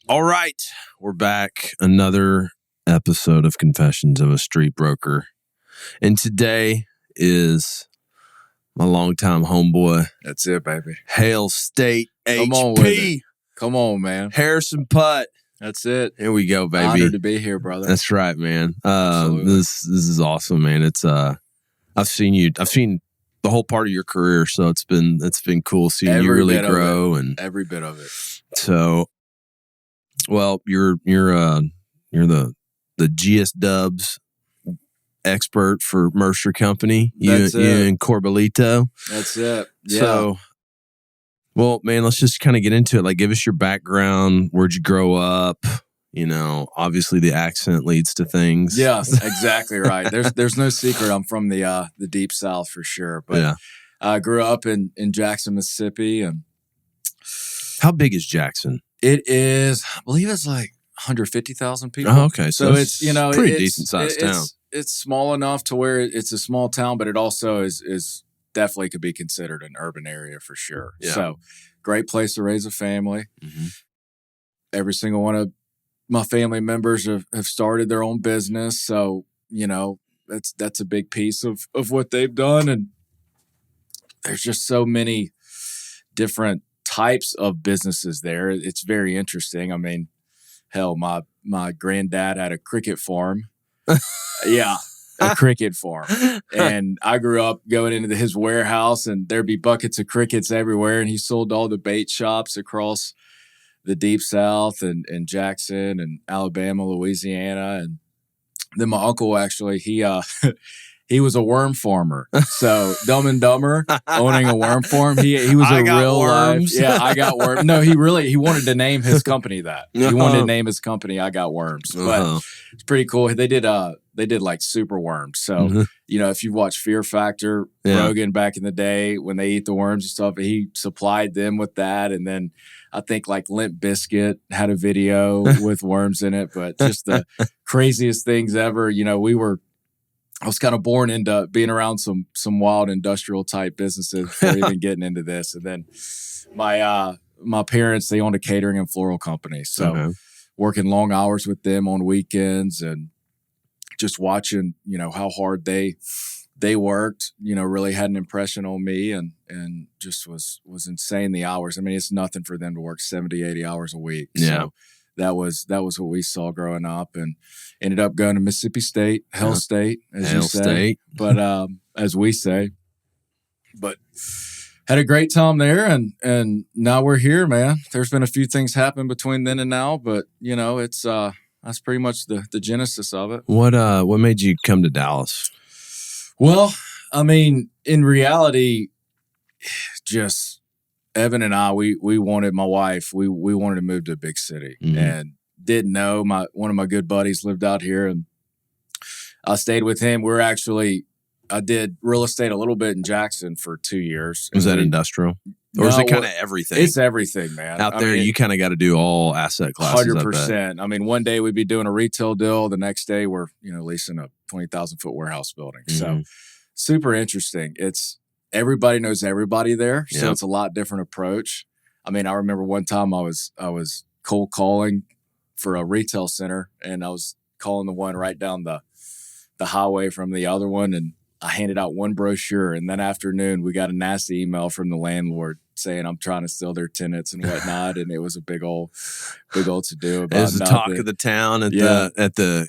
All right, we're back. Another episode of Confessions of a Street Broker. And today is my longtime homeboy. That's it, baby. Hail State Come HP. on with it. Come on, man. Harrison Putt. That's it. Here we go, baby. Honored to be here, brother. That's right, man. This is awesome, man. It's I've seen the whole part of your career, so it's been cool seeing you really grow and every bit of it. So, well, you're the GS Dubs expert for Mercer Company. You and Corbalito. That's it. Yeah. So, well, man, let's just kind of get into it. Like, give us your background. Where'd you grow up? You know, obviously the accent leads to things. Yes, exactly right. There's no secret. I'm from the deep South for sure. But yeah. I grew up in Jackson, Mississippi. And how big is Jackson? It is, I believe it's like 150,000 people. Oh, okay. So it's pretty decent sized town. It's small enough to where it's a small town, but it also is definitely could be considered an urban area for sure. Yeah. So great place to raise a family. Mm-hmm. Every single one of my family members have started their own business. So, you know, that's a big piece of what they've done. And there's just so many different types of businesses there. It's very interesting. I mean, hell, my granddad had a cricket farm. Yeah, a cricket farm. And I grew up going into his warehouse and there'd be buckets of crickets everywhere. And he sold all the bait shops across the deep South and Jackson and Alabama, Louisiana. And then my uncle actually, he was a worm farmer. So Dumb and Dumber owning a worm farm. He was a real life. Yeah, I got worms. No, he wanted to name his company that. He wanted to name his company I Got Worms. But it's pretty cool. They did like super worms. So, you know, if you watch Fear Factor, Rogan back in the day when they eat the worms and stuff, he supplied them with that. And then I think like Limp Bizkit had a video with worms in it, but just the craziest things ever. You know, I was kind of born into being around some wild industrial type businesses before even getting into this. And then my parents, they owned a catering and floral company. So working long hours with them on weekends and just watching, you know, how hard they worked, you know, really had an impression on me and just was insane the hours. I mean, it's nothing for them to work 70, 80 hours a week. Yeah. So that was what we saw growing up and ended up going to Mississippi State, Hell State, as you say. But as we say. But had a great time there and now we're here, man. There's been a few things happen between then and now, but you know, it's that's pretty much the genesis of it. What made you come to Dallas? Well, I mean, in reality, just Evan and I, we wanted, my wife, we wanted to move to a big city and didn't know. One of my good buddies lived out here and I stayed with him. I did real estate a little bit in Jackson for 2 years. Was that industrial? Or is it kind of everything? It's everything, man. Out there, you kind of got to do all asset classes. 100%. I mean, one day we'd be doing a retail deal. The next day we're, you know, leasing a 20,000 foot warehouse building. So super interesting. Everybody knows everybody there. So it's a lot different approach. I mean, I remember one time I was cold calling for a retail center and I was calling the one right down the highway from the other one. And I handed out one brochure and that afternoon we got a nasty email from the landlord saying I'm trying to steal their tenants and whatnot. And it was a big old to do about it. It was the talk of the town at the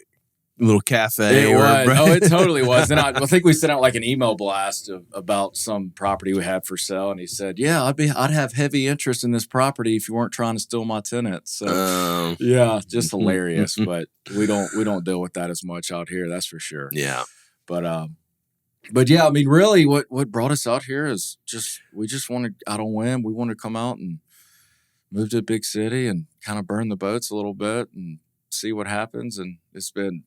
little cafe. It totally was. And I think we sent out like an email blast about some property we had for sale. And he said, yeah, I'd have heavy interest in this property if you weren't trying to steal my tenants. So just hilarious. But we don't deal with that as much out here. That's for sure. Yeah. But yeah, I mean, really what brought us out here is we just wanted out on whim. We wanted to come out and move to a big city and kind of burn the boats a little bit and see what happens. And it's been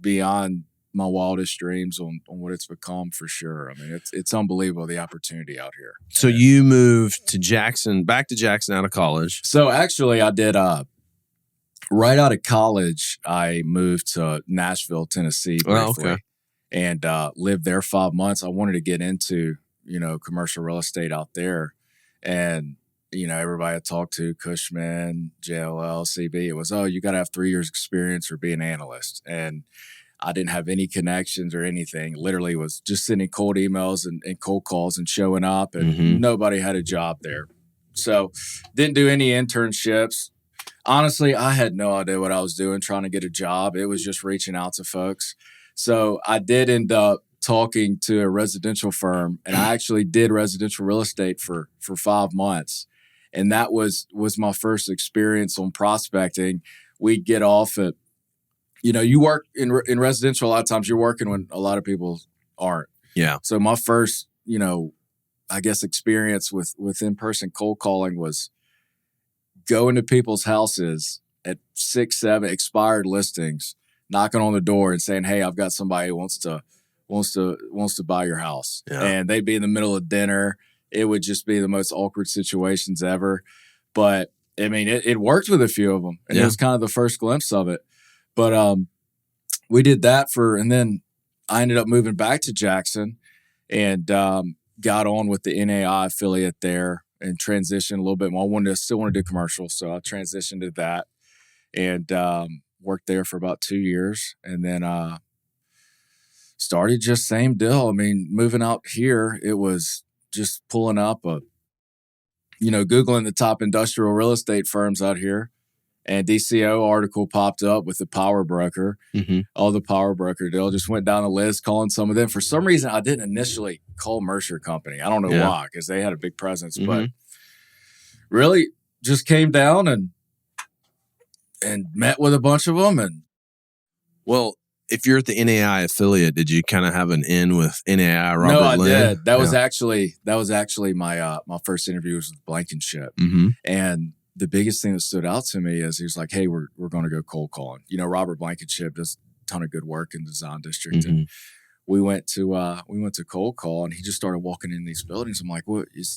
beyond my wildest dreams on what it's become for sure. I mean, it's unbelievable, the opportunity out here. So you moved to Jackson, back to Jackson out of college. So actually I did, right out of college, I moved to Nashville, Tennessee briefly. And lived there 5 months. I wanted to get into, you know, commercial real estate out there. And everybody I talked to, Cushman, JLL, CB, it was, oh, you got to have 3 years experience or be an analyst. And I didn't have any connections or anything. Literally was just sending cold emails and cold calls and showing up, and nobody had a job there. So didn't do any internships. Honestly, I had no idea what I was doing trying to get a job. It was just reaching out to folks. So I did end up talking to a residential firm, and I actually did residential real estate for 5 months. And that was my first experience on prospecting. We'd get off at, you work in residential, a lot of times you're working when a lot of people aren't. Yeah. So my first, I guess experience with in-person cold calling was going to people's houses at 6, 7 expired listings, knocking on the door and saying, hey, I've got somebody who wants to buy your house. Yeah. And they'd be in the middle of dinner. It would just be the most awkward situations ever. But I mean, it worked with a few of them, and it was kind of the first glimpse of it. But we did that and then I ended up moving back to Jackson and got on with the NAI affiliate there and transitioned a little bit more. I still want to do commercial, so I transitioned to that and worked there for about 2 years, and then started just same deal. I mean, moving out here, it was just pulling up Googling the top industrial real estate firms out here. And DCO article popped up with the power broker, all the power broker deal. Just went down the list, calling some of them. For some reason, I didn't initially call Mercer Company. I don't know why, because they had a big presence. But really just came down and met with a bunch of them. And well, if you're at the NAI affiliate, did you kind of have an in with NAI Robert No, I Lynn? did. That was actually my first interview was with Blankenship. And the biggest thing that stood out to me is he was like, hey, we're going to go cold calling. Robert Blankenship does a ton of good work in the Design District. And we went to cold call, and he just started walking in these buildings. I'm like,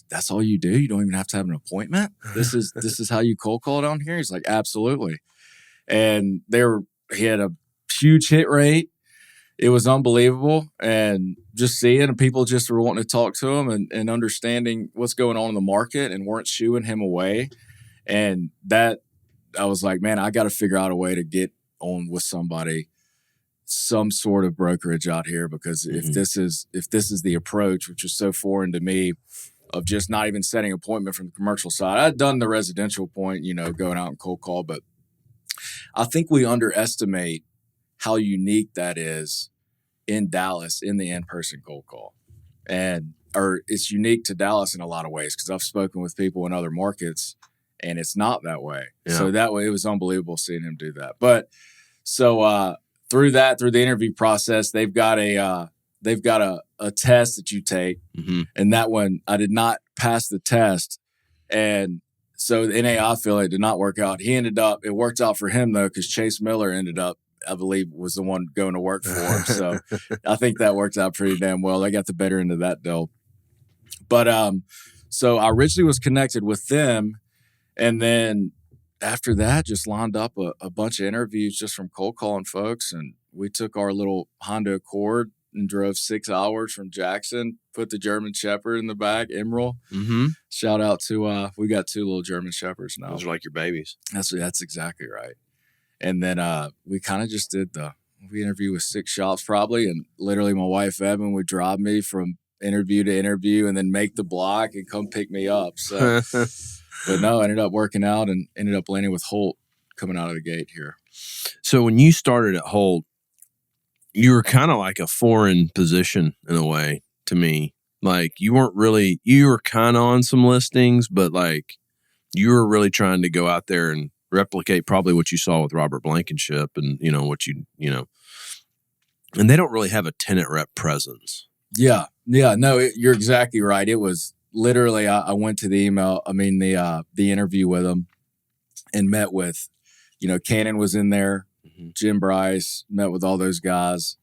that's all you do? You don't even have to have an appointment? This is how you cold call down here? He's like, absolutely. And he had a huge hit rate. It was unbelievable. And just seeing people just were wanting to talk to him and understanding what's going on in the market and weren't shooing him away. And that, I was like, man, I got to figure out a way to get on with somebody, some sort of brokerage out here, because if this is the approach, which is so foreign to me, of just not even setting an appointment from the commercial side. I'd done the residential point, going out and cold call, but I think we underestimate how unique that is in Dallas in the in-person cold call. Or it's unique to Dallas in a lot of ways, because I've spoken with people in other markets and it's not that way. Yeah. So that way it was unbelievable seeing him do that. But so through the interview process, they've got a test that you take. And that one, I did not pass the test. And so the NAI affiliate did not work out. It worked out for him though, because Chase Miller ended up, I believe, was the one going to work for him. So I think that worked out pretty damn well. They got the better end of that deal. But so I originally was connected with them. And then after that, just lined up a bunch of interviews just from cold calling folks. And we took our little Honda Accord and drove 6 hours from Jackson, put the German Shepherd in the back, Emerald. Shout out to, we got 2 little German Shepherds now. Those are like your babies. That's exactly right. And then we kind of just we interviewed with 6 shops probably. And literally my wife, Evan, would drive me from interview to interview and then make the block and come pick me up. So, but no, I ended up working out and ended up landing with Holt coming out of the gate here. So when you started at Holt, you were kind of like a foreign position in a way to me. Like you were kind of on some listings, but like you were really trying to go out there and replicate probably what you saw with Robert Blankenship and, and they don't really have a tenant rep presence. Yeah. No, you're exactly right. It was literally, I went to the interview with them and met with, Cannon was in there, Jim Bryce, met with all those guys.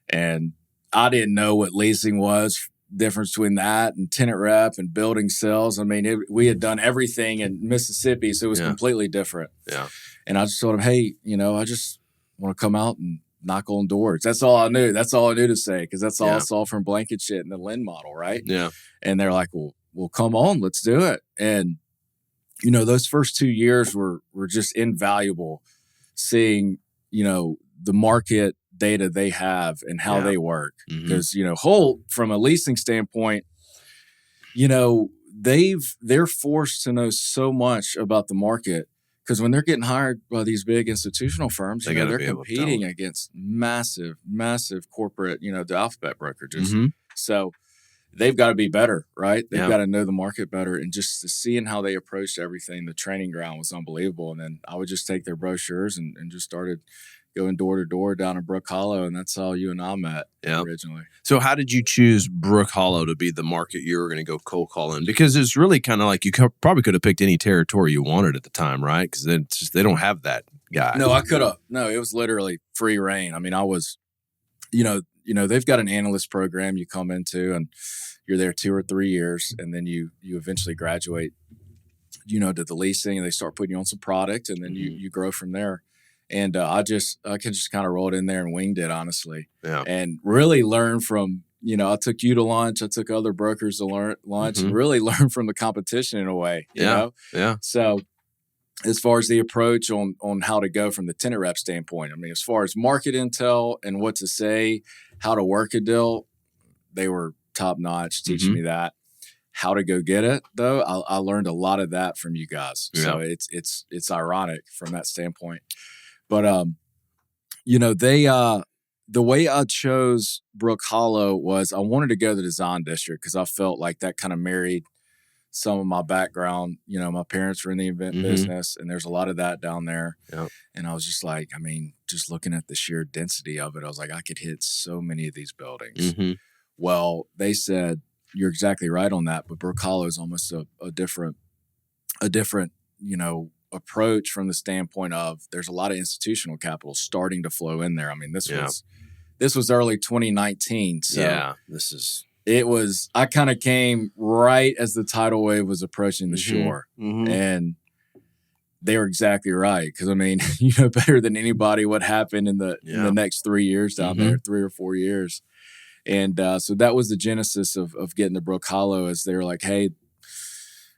And I didn't know what leasing was, difference between that and tenant rep and building sales. I mean, we had done everything in Mississippi, so it was completely different. Yeah. And I just told them, hey, I just want to come out and knock on doors. That's all I knew. That's all I knew to say, because that's all I saw from Blankenship and the Lynn model, right? Yeah. And they're like, well, come on, let's do it. And those first 2 years were just invaluable, seeing, the market data they have and how they work. Because, Holt, from a leasing standpoint, they're forced to know so much about the market, because when they're getting hired by these big institutional firms, they're competing against massive corporate, the alphabet brokerages. So they've got to be better, right? They've got to know the market better. And just seeing how they approached everything, the training ground was unbelievable. And then I would just take their brochures and just started going door to door down in Brook Hollow. And that's how you and I met originally. So how did you choose Brook Hollow to be the market you were going to go cold call in? Because it's really kind of like you probably could have picked any territory you wanted at the time, right? Because they don't have that guy. No, I could have. No, it was literally free reign. I mean, I was, they've got an analyst program you come into, and you're there 2 or 3 years, and then you eventually graduate, to the leasing, and they start putting you on some product, and then you grow from there. And I could just kind of roll it in there and winged it, honestly. Yeah. And really learn from, I took you to lunch, I took other brokers to lunch, and really learn from the competition in a way, you know? Yeah. So as far as the approach on how to go from the tenant rep standpoint, I mean, as far as market intel and what to say, how to work a deal, they were top notch teaching me that. How to go get it, though, I learned a lot of that from you guys. Yeah. So it's ironic from that standpoint. But the way I chose Brook Hollow was I wanted to go to the design district because I felt like that kind of married some of my background. My parents were in the event business, and there's a lot of that down there. Yep. And I was just like, just looking at the sheer density of it, I was like, I could hit so many of these buildings. Well, they said, you're exactly right on that, but Brook Hollow is almost a different, approach from the standpoint of there's a lot of institutional capital starting to flow in there. I mean, this was early 2019. So I kind of came right as the tidal wave was approaching the shore, and they were exactly right. Cause better than anybody what happened in the next 3 years down there, 3 or 4 years. And so that was the genesis of getting to Brook Hollow, as they were like, hey,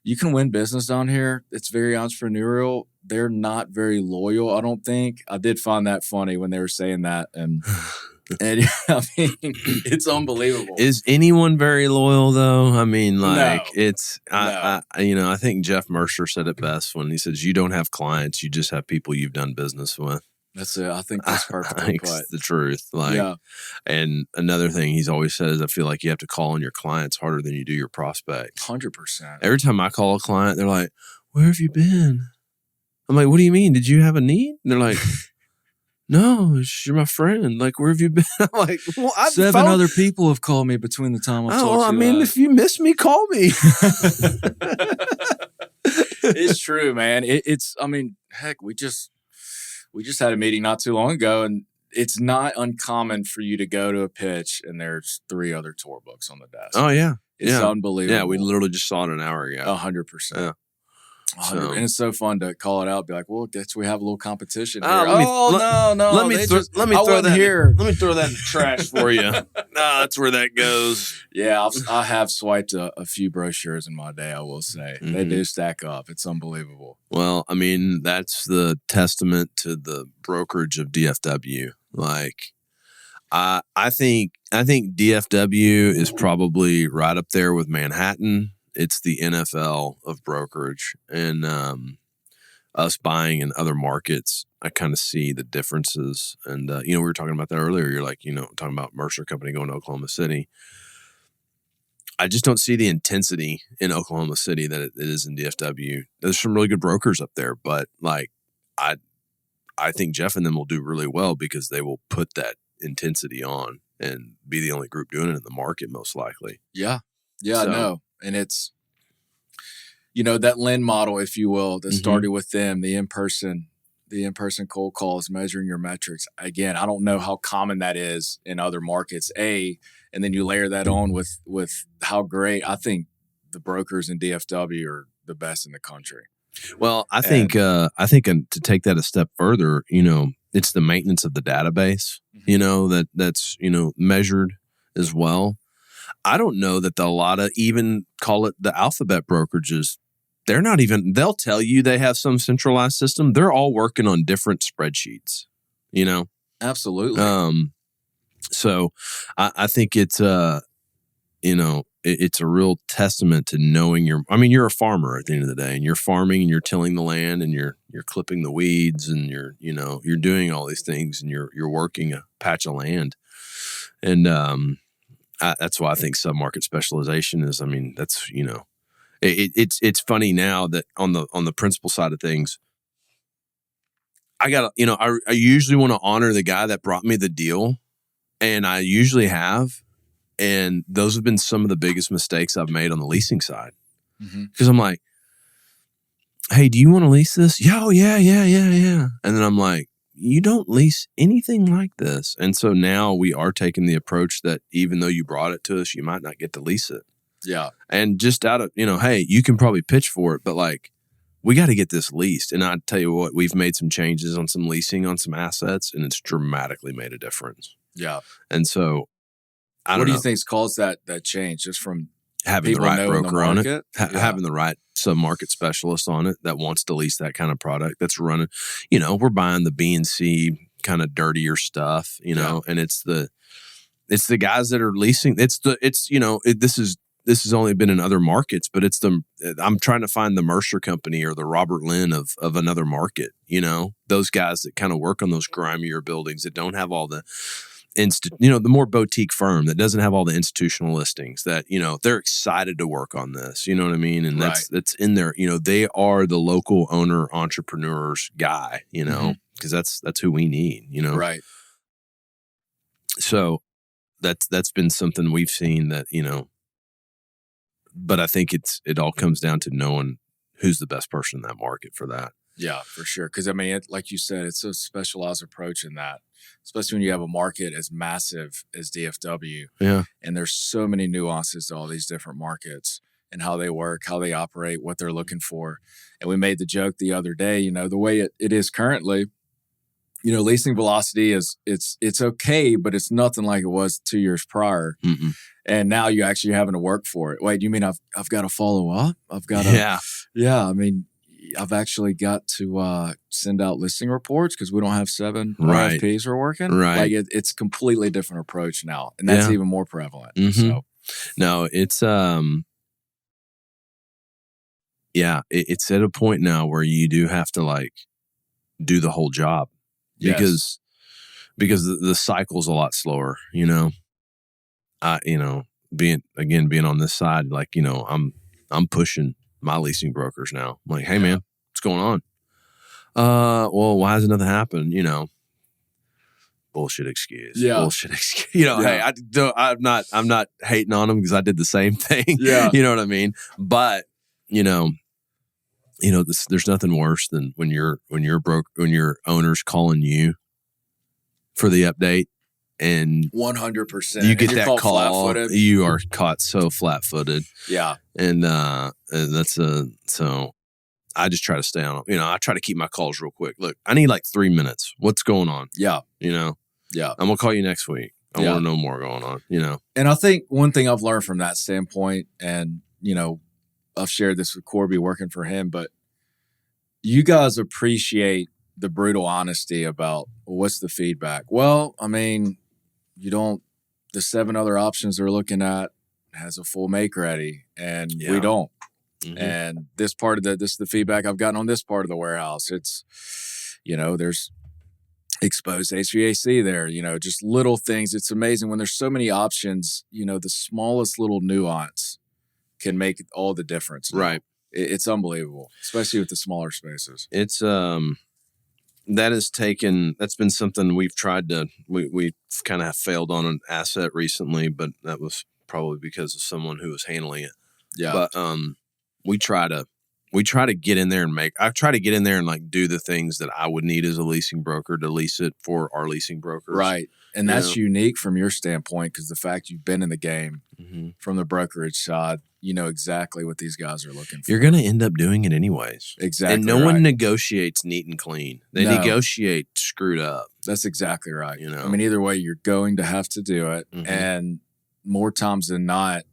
you can win business down here. It's very entrepreneurial. They're not very loyal, I don't think. I did find that funny when they were saying that. And it's unbelievable. Is anyone very loyal, though? No. I think Jeff Mercer said it best when he says, you don't have clients, you just have people you've done business with. That's it. I think that's perfectly put. It's the truth. And another thing he's always said is, I feel like you have to call on your clients harder than you do your prospects. 100%. Every time I call a client, they're like, where have you been? I'm like, what do you mean? Did you have a need? And they're like, no, you're my friend. Like, where have you been? I'm like, well, 7 other people have called me between the time I've talked to you. If you miss me, call me. It's true, man. Heck, we just had a meeting not too long ago, and it's not uncommon for you to go to a pitch and there's 3 other tour books on the desk. Oh, yeah. It's unbelievable. Yeah, we literally just saw it an hour ago. 100%. Yeah. And it's so fun to call it out, be like, well, we have a little competition here. No. Let me throw that in the trash for you. No, that's where that goes. Yeah, I have swiped a few brochures in my day, I will say. They do stack up. It's unbelievable. Well, that's the testament to the brokerage of DFW. Like, I think DFW is probably right up there with Manhattan. It's the NFL of brokerage, and us buying in other markets, I kind of see the differences. And, we were talking about that earlier. You're like, talking about Mercer Company going to Oklahoma City. I just don't see the intensity in Oklahoma City that it is in DFW. There's some really good brokers up there, but I think Jeff and them will do really well because they will put that intensity on and be the only group doing it in the market, most likely. Yeah. Yeah, I know. And it's, that Lynn model, if you will, that started with them, the in-person cold calls, measuring your metrics. Again, I don't know how common that is in other markets, and then you layer that on with how great I think the brokers in DFW are the best in the country. Well, I think to take that a step further, it's the maintenance of the database, that's measured as well. I don't know that a lot of, even call it the alphabet brokerages, they're not even, they'll tell you they have some centralized system. They're all working on different spreadsheets, you know? Absolutely. So I think it's, you know, it's a real testament to knowing you're a farmer at the end of the day, and you're farming and you're tilling the land and you're clipping the weeds and you're doing all these things and you're working a patch of land. And, that's why I think submarket specialization is, I mean, that's, you know, it's funny now that on the principal side of things, I usually want to honor the guy that brought me the deal, and I usually have. And those have been some of the biggest mistakes I've made on the leasing side. Because I'm like, hey, do you want to lease this? Yeah, yeah. And then I'm like, you don't lease anything like this. And so now we are taking the approach that even though you brought it to us, you might not get to lease it. Yeah. And just out of, hey, you can probably pitch for it, but like, we got to get this leased. And I tell you what, we've made some changes on some leasing on some assets, and it's dramatically made a difference. Yeah. And so, what do you think's caused that change? Just from having the right broker on it, Yeah. having the right submarket specialist on it that wants to lease that kind of product that's running. We're buying the B and C kind of dirtier stuff, and it's the guys that are leasing. This has only been in other markets, but I'm trying to find the Mercer Company or the Robert Lynn of another market. Those guys that kind of work on those grimier buildings that don't have all the the more boutique firm that doesn't have all the institutional listings that, they're excited to work on this, you know what I mean? And that's in there, they are the local owner entrepreneurs guy, because that's who we need, Right. So that's been something we've seen that, but I think it all comes down to knowing who's the best person in that market for that. Yeah, for sure. Because, I mean, like you said, it's a specialized approach in that, especially when you have a market as massive as DFW. Yeah. And there's so many nuances to all these different markets and how they work, how they operate, what they're looking for. And we made the joke the other day, the way it is currently, leasing velocity it's okay, but it's nothing like it was 2 years prior. Mm-mm. And now you're actually having to work for it. Wait, you mean I've got to follow up? I've got to. Yeah. I mean, I've actually got to send out listing reports because we don't have 7 RFPs we're working. Right. Like it's a completely different approach now, and that's even more prevalent. Mm-hmm. So, no, it's it's at a point now where you do have to like do the whole job because the cycle's a lot slower. Being on this side, like I'm pushing my leasing brokers now. I'm like, hey man, what's going on? Well, why hasn't nothing happened? Bullshit excuse. Yeah. Bullshit excuse. Hey, I'm not hating on them because I did the same thing. Yeah. You know what I mean? But there's nothing worse than when your owner's calling you for the update. And 100%. You get that call. Flat-footed. You are caught so flat-footed. Yeah. And so I just try to stay on. I try to keep my calls real quick. Look, I need like 3 minutes. What's going on? Yeah. Yeah. I'm gonna call you next week. I want to know more going on. And I think one thing I've learned from that standpoint, and I've shared this with Corby working for him, but you guys appreciate the brutal honesty about what's the feedback. Well, I mean, the 7 other options they're looking at has a full make ready, and we don't. Mm-hmm. And this is the feedback I've gotten on this part of the warehouse. It's, there's exposed HVAC there, just little things. It's amazing when there's so many options, the smallest little nuance can make all the difference. Right. It's unbelievable, especially with the smaller spaces. It's, that's been something we've tried to, we kind of failed on an asset recently, but that was probably because of someone who was handling it. Yeah. But, we try to get in there and I try to get in there and like do the things that I would need as a leasing broker to lease it for our leasing brokers. Right. And that's unique from your standpoint, because the fact you've been in the game from the brokerage side, you know exactly what these guys are looking for. You're going to end up doing it anyways. Exactly. And no one negotiates neat and clean. They negotiate screwed up. That's exactly right. I mean, either way, you're going to have to do it. Mm-hmm. And more times than not,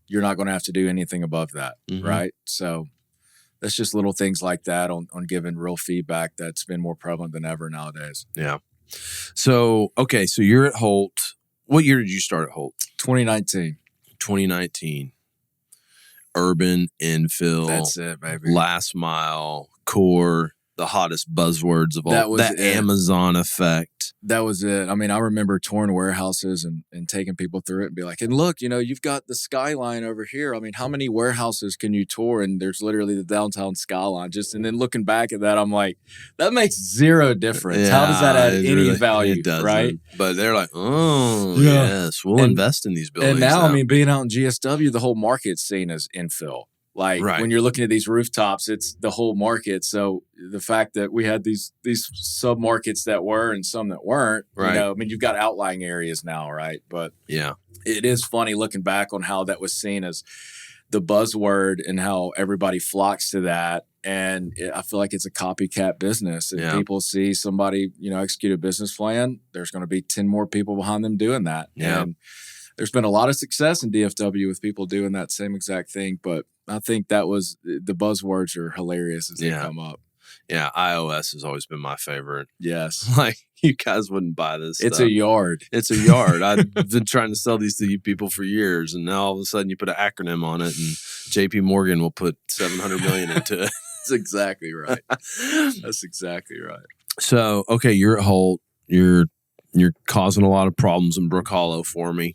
you're not going to have to do anything above that. Mm-hmm. Right. So that's just little things like that on giving real feedback that's been more prevalent than ever nowadays. Yeah. So, okay. So you're at Holt. What year did you start at Holt? 2019. 2019. Urban infill. That's it, baby. Last mile, core, the hottest buzzwords of all. That was that Amazon effect. That was it. I mean, I remember touring warehouses and taking people through it and be like, and look, you've got the skyline over here. I mean, how many warehouses can you tour? And there's literally the downtown skyline. And then looking back at that, I'm like, that makes zero difference. Yeah, how does that add any value? It doesn't. Right? But they're like, oh, yes, we'll invest in these buildings. And now, I mean, being out in GSW, the whole market's seen as infill. Like when you're looking at these rooftops, it's the whole market. So the fact that we had these submarkets that were and some that weren't, I mean, you've got outlying areas now, right? But yeah, it is funny looking back on how that was seen as the buzzword and how everybody flocks to that. And I feel like it's a copycat business. If people see somebody, execute a business plan, there's going to be 10 more people behind them doing that. Yeah. And there's been a lot of success in DFW with people doing that same exact thing. But I think that was the buzzwords are hilarious as they come up. Yeah, iOS has always been my favorite. Yes. Like, you guys wouldn't buy this It's stuff. a yard. It's a yard. I've been trying to sell these to you people for years, and now all of a sudden you put an acronym on it, and JP Morgan will put $700 million into it. That's exactly right. That's exactly right. So, okay, you're at Holt. You're causing a lot of problems in Brook Hollow for me.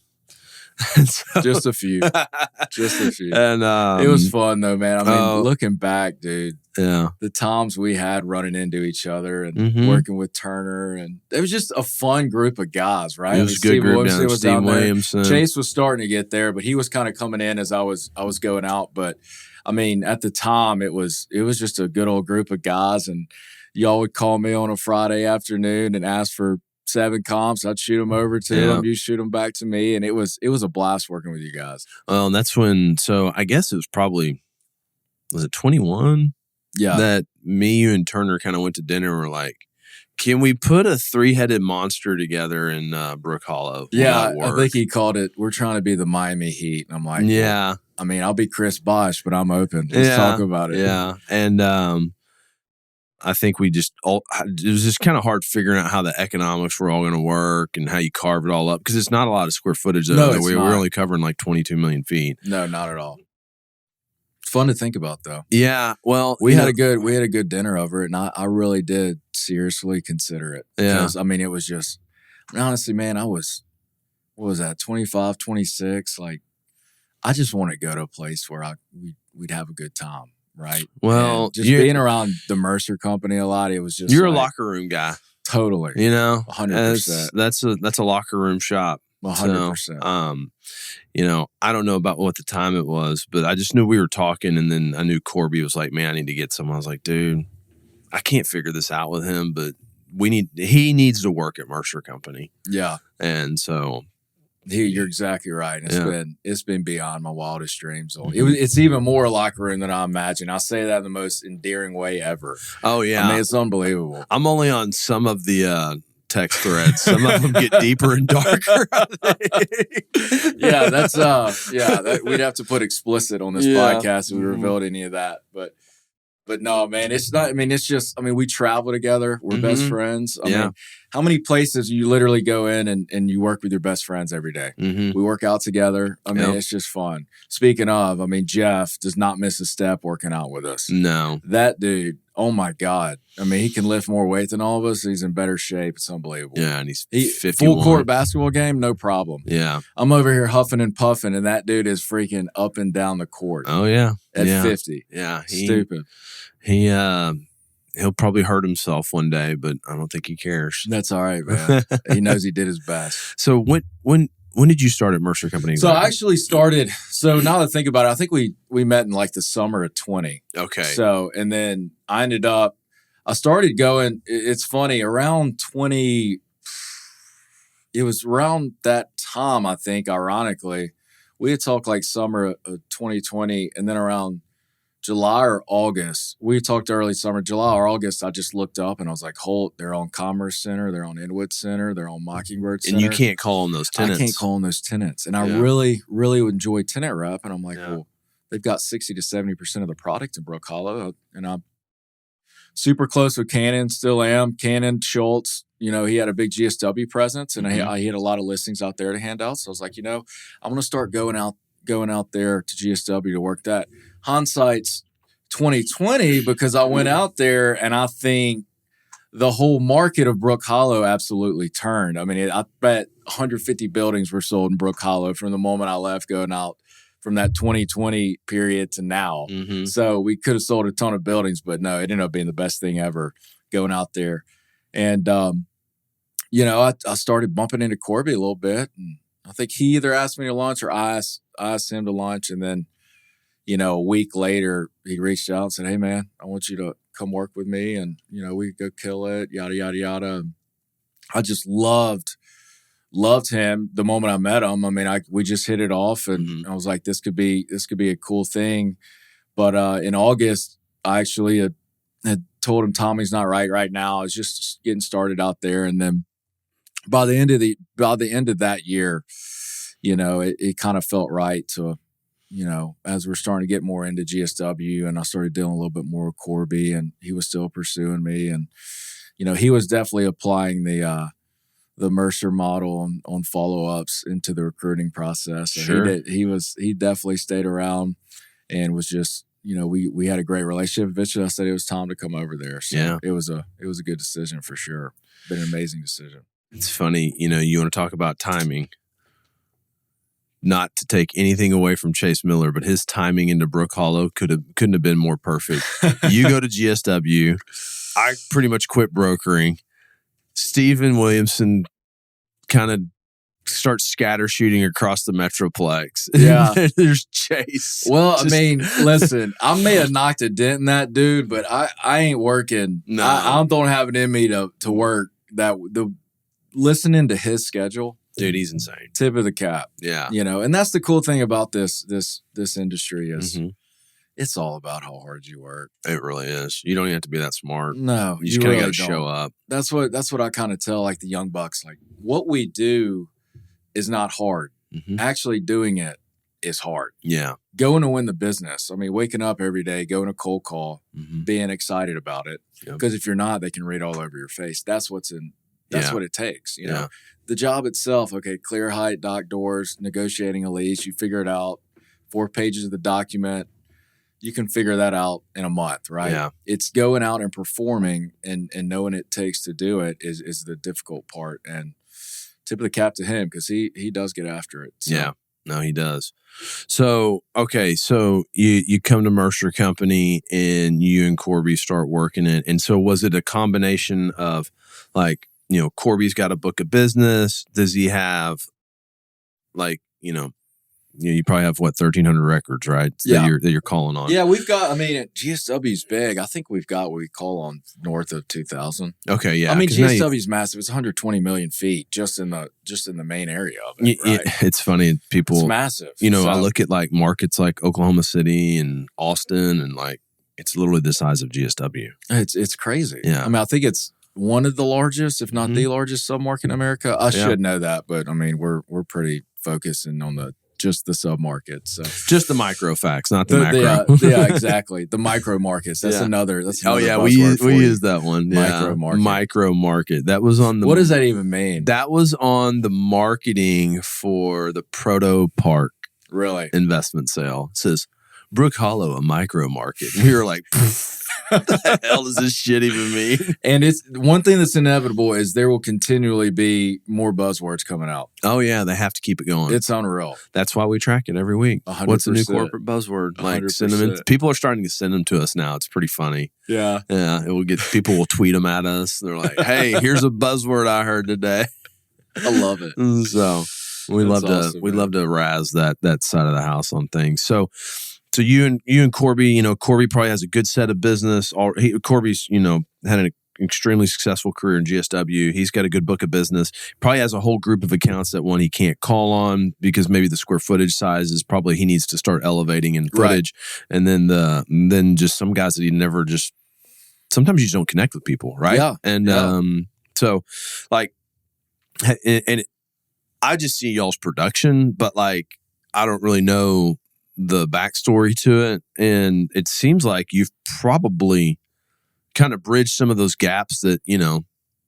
So, just a few. And it was fun though, man. I mean, looking back, dude, the times we had running into each other and working with Turner, and it was just a fun group of guys, right? It was a good group. Steve Williamson. Chase was starting to get there, but he was kind of coming in as I was going out. But I mean, at the time, it was just a good old group of guys, and y'all would call me on a Friday afternoon and ask for 7 comps. I'd shoot them over to them. You shoot them back to me. And it was a blast working with you guys. Well, and that's when, so I guess it was probably, was it 21? Yeah. That me, you, and Turner kind of went to dinner and were like, can we put a 3-headed monster together in Brook Hollow? Yeah, I think he called it, we're trying to be the Miami Heat. And I'm like, well, I mean, I'll be Chris Bosh, but I'm open. Let's talk about it. Yeah. And I think it was just kind of hard figuring out how the economics were all going to work and how you carve it all up. Because it's not a lot of square footage. No, we're only covering like 22 million feet. No, not at all. It's fun to think about, though. Yeah. Well, we had a good dinner over it, and I really did seriously consider it. Because, I mean, it was just, honestly, man, what was that, 25, 26? Like, I just want to go to a place where we'd have a good time. Right. Well, and just being around the Mercer Company a lot, it was just you're a locker room guy. Totally. 100%. That's a locker room shop. 100%. So, I don't know about what the time it was, but I just knew we were talking, and then I knew Corby was like, "Man, I need to get someone." I was like, "Dude, I can't figure this out with him, but he needs to work at Mercer Company." Yeah. And so you're exactly right. It's been beyond my wildest dreams. It's even more locker room than I imagined. I say that in the most endearing way ever. Oh yeah, I mean, it's unbelievable. I'm only on some of the text threads. Some of them get deeper and darker. We'd have to put explicit on this podcast if we revealed any of that, But no, man, it's not. I mean, it's just. I mean, we travel together. We're best friends. I mean, how many places you literally go in and you work with your best friends every day? We work out together. I mean, it's just fun. Speaking of, I mean, Jeff does not miss a step working out with us. No, that dude. Oh my God. I mean, he can lift more weight than all of us. He's in better shape. It's unbelievable. Yeah, and he's 51. Full court basketball game, no problem. Yeah, I'm over here huffing and puffing, and that dude is freaking up and down the court. Oh yeah, at 50. Yeah, stupid. He'll probably hurt himself one day, but I don't think he cares. That's all right, man. He knows he did his best. So when did you start at Mercer Company? So I actually started. So now that I think about it, I think we met in like the summer of 20. Okay. So and then I started going. It's funny, around 20. It was around that time, I think. Ironically, we had talked like summer of 2020, and then around July or August, we talked early summer, July or August, I just looked up and I was like, Holt, they're on Commerce Center, they're on Inwood Center, they're on Mockingbird Center. And you can't call on those tenants. I can't call on those tenants. And I really, really enjoy tenant rep. And I'm like, well, they've got 60 to 70% of the product in Brook Hollow, and I'm super close with Cannon, still am. Cannon, Schultz, he had a big GSW presence, and he had a lot of listings out there to hand out. So I was like, I'm going to start going out there to GSW to work that. Hindsight's 2020 because I went out there, and I think the whole market of Brook Hollow absolutely turned. I mean, I bet 150 buildings were sold in Brook Hollow from the moment I left going out from that 2020 period to now. Mm-hmm. So we could have sold a ton of buildings, but no, it ended up being the best thing ever going out there. And, I started bumping into Corby a little bit. And I think he either asked me to lunch or I asked him to lunch. And then, a week later, he reached out and said, "Hey, man, I want you to come work with me. And, we could go kill it, yada, yada, yada." And I just loved him the moment I met him. I mean, we just hit it off, and I was like, this could be a cool thing. But in August, I actually had told him Tommy's not right now. I was just getting started out there, and then by the end of that year, it kind of felt right to, as we're starting to get more into GSW, and I started dealing a little bit more with Corby, and he was still pursuing me, and he was definitely applying the Mercer model on follow-ups into the recruiting process. And sure. He definitely stayed around and was just, we had a great relationship. Eventually I said it was time to come over there. So yeah. it was a good decision for sure. Been an amazing decision. It's funny, you want to talk about timing. Not to take anything away from Chase Miller, but his timing into Brook Hollow couldn't have been more perfect. You go to GSW. I pretty much quit brokering. Steven Williamson kind of starts scatter shooting across the Metroplex. Yeah. There's Chase. Well, I mean, listen, I may have knocked a dent in that dude, but I ain't working. No. I don't have it in me to work listening to his schedule. Dude, he's insane. Tip of the cap. Yeah. And that's the cool thing about this industry is it's all about how hard you work. It really is. You don't even have to be that smart. No. You just kind of got to show up. That's what I kind of tell like the young bucks. Like, what we do is not hard. Actually doing it is hard. Yeah. Going to win the business. I mean, waking up every day, going to cold call, being excited about it. Because if you're not, they can read all over your face. That's what it takes. You know, the job itself, okay, clear height, dock doors, negotiating a lease, you figure it out. 4 pages of the document. You can figure that out in a month, right? Yeah. It's going out and performing and knowing it takes to do it is the difficult part. And tip of the cap to him because he does get after it. So. Yeah. No, he does. So, okay. So you come to Mercer Company and you and Corby start working it. And so was it a combination of like, Corby's got a book of business. Does he have like, you probably have 1,300 records, right? That you're calling on. Yeah, we've got. I mean, GSW's big. I think we've got what we call on north of 2,000. Okay, yeah. I mean, GSW's massive. It's 120 million feet just in the main area of it. Right? It's funny. People. It's massive. I look at like markets like Oklahoma City and Austin, and like it's literally the size of GSW. It's crazy. Yeah. I mean, I think it's one of the largest, if not the largest, submarket in America. I should know that, but I mean, we're pretty focusing on just the submarket. So just the micro facts, not the macro. Yeah, exactly. The micro markets. That's another. That's another we use that one. Micro market. Micro market. That was on the. What does that even mean? That was on the marketing for the Proto Park. Really? Investment sale. It says Brook Hollow, a micro market. We were like, what the hell does this shit even mean? And it's one thing that's inevitable is there will continually be more buzzwords coming out. Oh yeah, they have to keep it going. It's unreal. That's why we track it every week. 100%. What's the new corporate buzzword? 100%. Like send them in. People are starting to send them to us now. It's pretty funny. Yeah. Yeah. People will tweet them at us. They're like, "Hey, here's a buzzword I heard today." I love it. So we love to razz that side of the house on things. So you and Corby, Corby probably has a good set of business. Corby's, had an extremely successful career in GSW. He's got a good book of business. Probably has a whole group of accounts that he can't call on because maybe the square footage size is probably he needs to start elevating in footage. Right. And then just some guys that he never just. Sometimes you just don't connect with people, right? Yeah. And so like, and I just see y'all's production, but like I don't really know the backstory to it, and it seems like you've probably kind of bridged some of those gaps that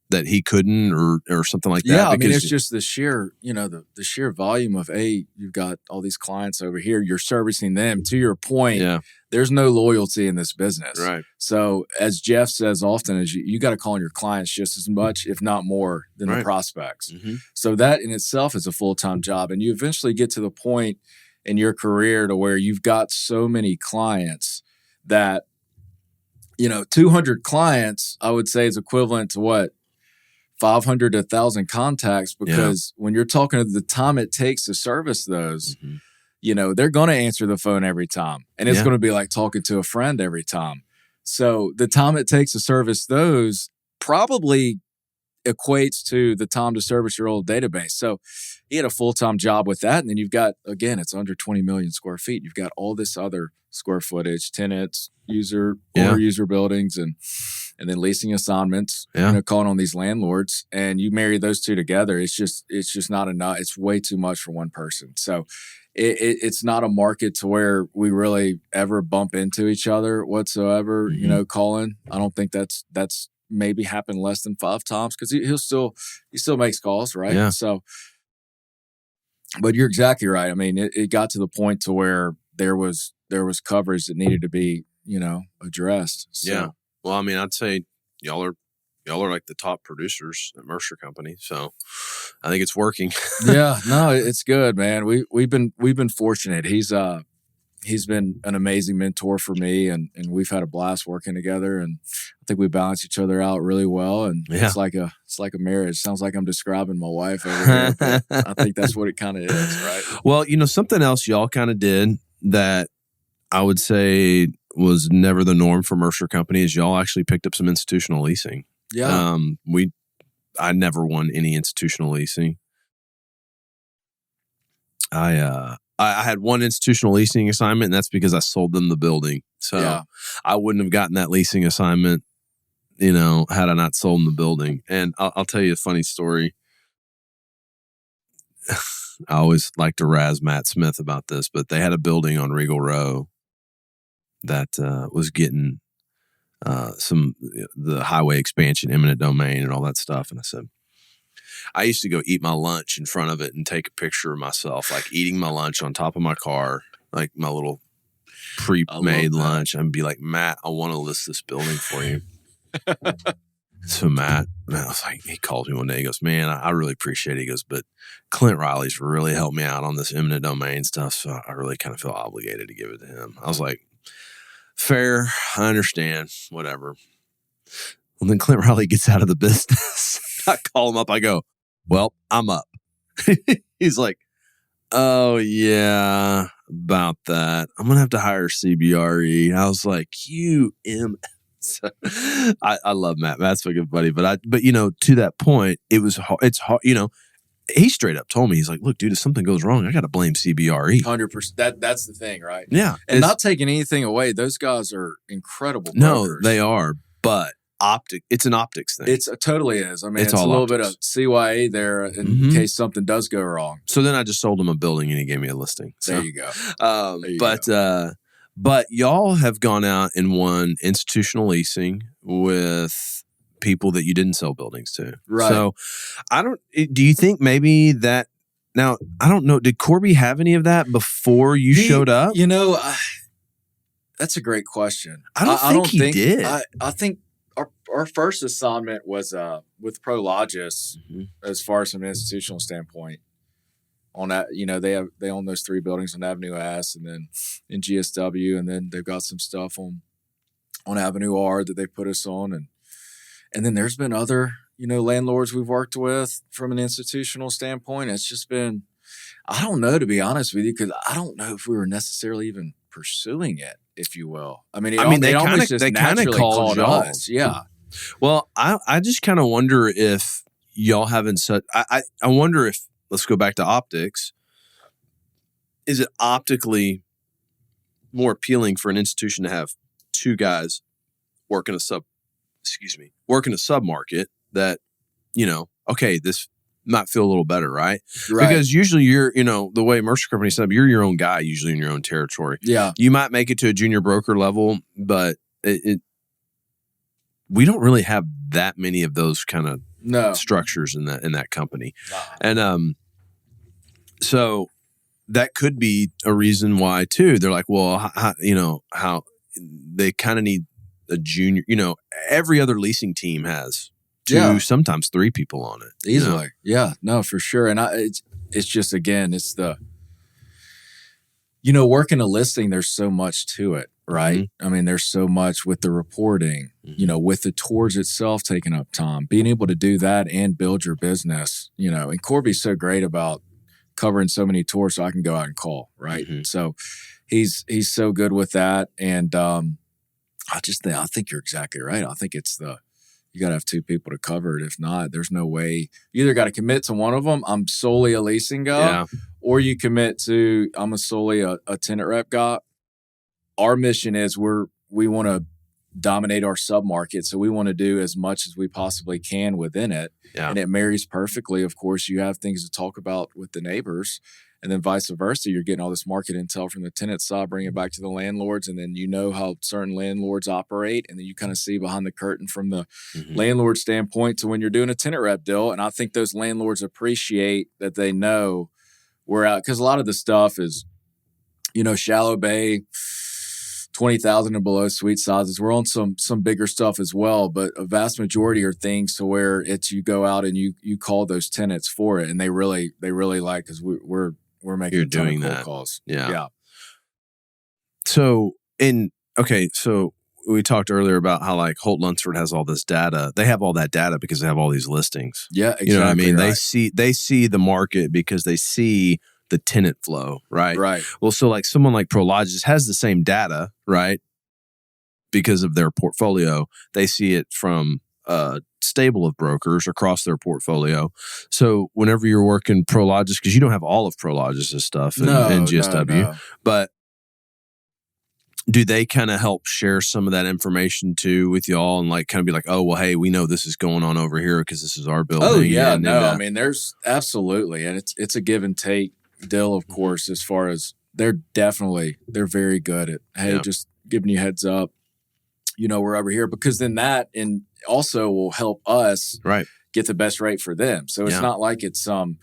that he couldn't, or something like that. Yeah, I mean, it's just the sheer, the sheer volume of, you've got all these clients over here, you're servicing them. To your point, there's no loyalty in this business. Right. So as Jeff says often, is you got to call on your clients just as much, if not more, than the prospects. Mm-hmm. So that in itself is a full-time job. And you eventually get to the point in your career to where you've got so many clients that, 200 clients, I would say, is equivalent to what? 500 to 1,000 contacts, because when you're talking to the time it takes to service those, they're going to answer the phone every time. And it's going to be like talking to a friend every time. So the time it takes to service those probably equates to the time to service your old database. So he had a full-time job with that. And then you've got, again, it's under 20 million square feet. You've got all this other square footage, tenants, user buildings, and then leasing assignments, calling on these landlords, and you marry those two together. It's just not enough. It's way too much for one person. So it's not a market to where we really ever bump into each other whatsoever. Calling. I don't think that's maybe happened less than 5 times, because he still makes calls, right? Yeah. So, but you're exactly right. I mean, it got to the point to where there was coverage that needed to be addressed. So. Yeah. Well, I mean, I'd say y'all are like the top producers at Mercer Company, so I think it's working. Yeah, no, it's good, man. We've been fortunate. He's been an amazing mentor for me, and we've had a blast working together, and I think we balance each other out really well. And it's like a marriage. Sounds like I'm describing my wife over here, but I think that's what it kind of is, right? Well, something else y'all kind of did that I would say was never the norm for Mercer Company is y'all actually picked up some institutional leasing. Yeah. I never won any institutional leasing. I had one institutional leasing assignment, and that's because I sold them the building. So I wouldn't have gotten that leasing assignment, had I not sold them the building. And I'll tell you a funny story. I always like to razz Matt Smith about this, but they had a building on Regal Row that was getting the highway expansion, eminent domain, and all that stuff. And I said, I used to go eat my lunch in front of it and take a picture of myself, like eating my lunch on top of my car, like my little pre-made lunch, and be like, Matt, I want to list this building for you. So Matt, I was like, he called me one day. He goes, man, I really appreciate it. He goes, but Clint Riley's really helped me out on this eminent domain stuff, so I really kind of feel obligated to give it to him. I was like, fair, I understand, whatever. Well, then Clint Riley gets out of the business. I call him up. I go, well, I'm up. He's like, oh, yeah, about that. I'm going to have to hire CBRE. I was like, So, I love Matt. Matt's a good buddy. But to that point, it's hard. He straight up told me, he's like, look, dude, if something goes wrong, I got to blame CBRE. 100%. That's the thing, right? Yeah. And not taking anything away. Those guys are incredible brokers. No, they are. But it's an optics thing. It totally is. I mean, it's a little bit of CYA there in case something does go wrong. So then I just sold him a building and he gave me a listing. So, there you go. But y'all have gone out and won institutional leasing with people that you didn't sell buildings to. Right. So do you think maybe that, now, I don't know, did Corby have any of that before you showed up? That's a great question. I don't think he did. I think our first assignment was with Prologis, as far as from an institutional standpoint. On that, they own those 3 buildings on Avenue S, and then in GSW, and then they've got some stuff on Avenue R that they put us on, and then there's been other landlords we've worked with from an institutional standpoint. It's just been, I don't know, to be honest with you, because I don't know if we were necessarily even pursuing it, if you will. I mean, they almost just naturally called us. Yeah. Well, I just kind of wonder if y'all haven't said. I wonder if, let's go back to optics. Is it optically more appealing for an institution to have 2 guys working a submarket that, okay, this might feel a little better, right? Right. Because usually you're, the way Mercer Company set up, you're your own guy usually in your own territory. Yeah. You might make it to a junior broker level, but we don't really have that many of those kind of structures in that company. And so that could be a reason why too. They're like, well, how they kind of need a junior, every other leasing team has 2, sometimes 3 people on it. Easily. Yeah, no, for sure. And it's just, again, it's the, working a listing, there's so much to it, right? Mm-hmm. I mean, there's so much with the reporting, with the tours itself taking up time, being able to do that and build your business, and Corby's so great about covering so many tours so I can go out and call, right? Mm-hmm. So he's so good with that. And I think you're exactly right. I think it's you got to have 2 people to cover it. If not, there's no way. You either got to commit to one of them. I'm solely a leasing guy, or you commit to I'm solely a tenant rep guy. Our mission is we want to dominate our submarket, so we want to do as much as we possibly can within it, and it marries perfectly. Of course, you have things to talk about with the neighbors, and then vice versa. You're getting all this market intel from the tenant side, bring it back to the landlords, and then how certain landlords operate, and then you kind of see behind the curtain from the landlord standpoint to when you're doing a tenant rep deal. And I think those landlords appreciate that they know we're out, because a lot of the stuff is, shallow bay, 20,000 and below suite sizes. We're on some bigger stuff as well, but a vast majority are things to where it's you go out and you call those tenants for it, and they really like, because we're making You're doing cold that. Calls. Yeah. So we talked earlier about how like Holt Lunsford has all this data. They have all that data because they have all these listings. Yeah, exactly. You know what I mean? Right. They see the market because they see the tenant flow, right? Right. Well, so like someone like Prologis has the same data, right? Because of their portfolio, they see it from a stable of brokers across their portfolio. So whenever you're working Prologis, because you don't have all of Prologis' stuff in GSW, but do they kind of help share some of that information too with y'all and like kind of be like, oh, well, hey, we know this is going on over here because this is our building? Oh, yeah. I mean, there's absolutely. And it's a give and take deal, of course, as far as they're very good at, hey, just giving you heads up, we're over here, because then that and also will help us get the best rate for them. So it's not like it's some,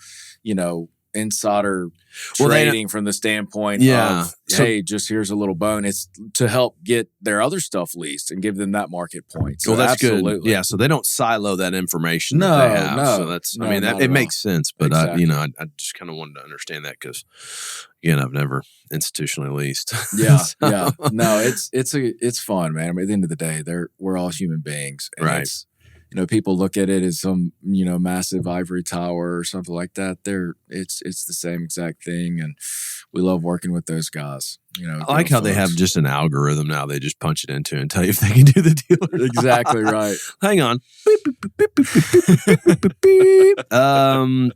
insider trading from the standpoint of, hey, just here's a little bone. It's to help get their other stuff leased and give them that market point. So that's absolutely good. Yeah, so they don't silo that information that they have. So that's, it makes sense. But exactly. I just kind of wanted to understand that because, again, I've never institutionally leased. Yeah. No, it's fun, man. I mean, at the end of the day, we're all human beings. And right. People look at it as some, massive ivory tower or something like that. It's the same exact thing, and we love working with those guys. I like how they have just an algorithm now. They just punch it into and tell you if they can do the deal or not. Exactly right. Hang on.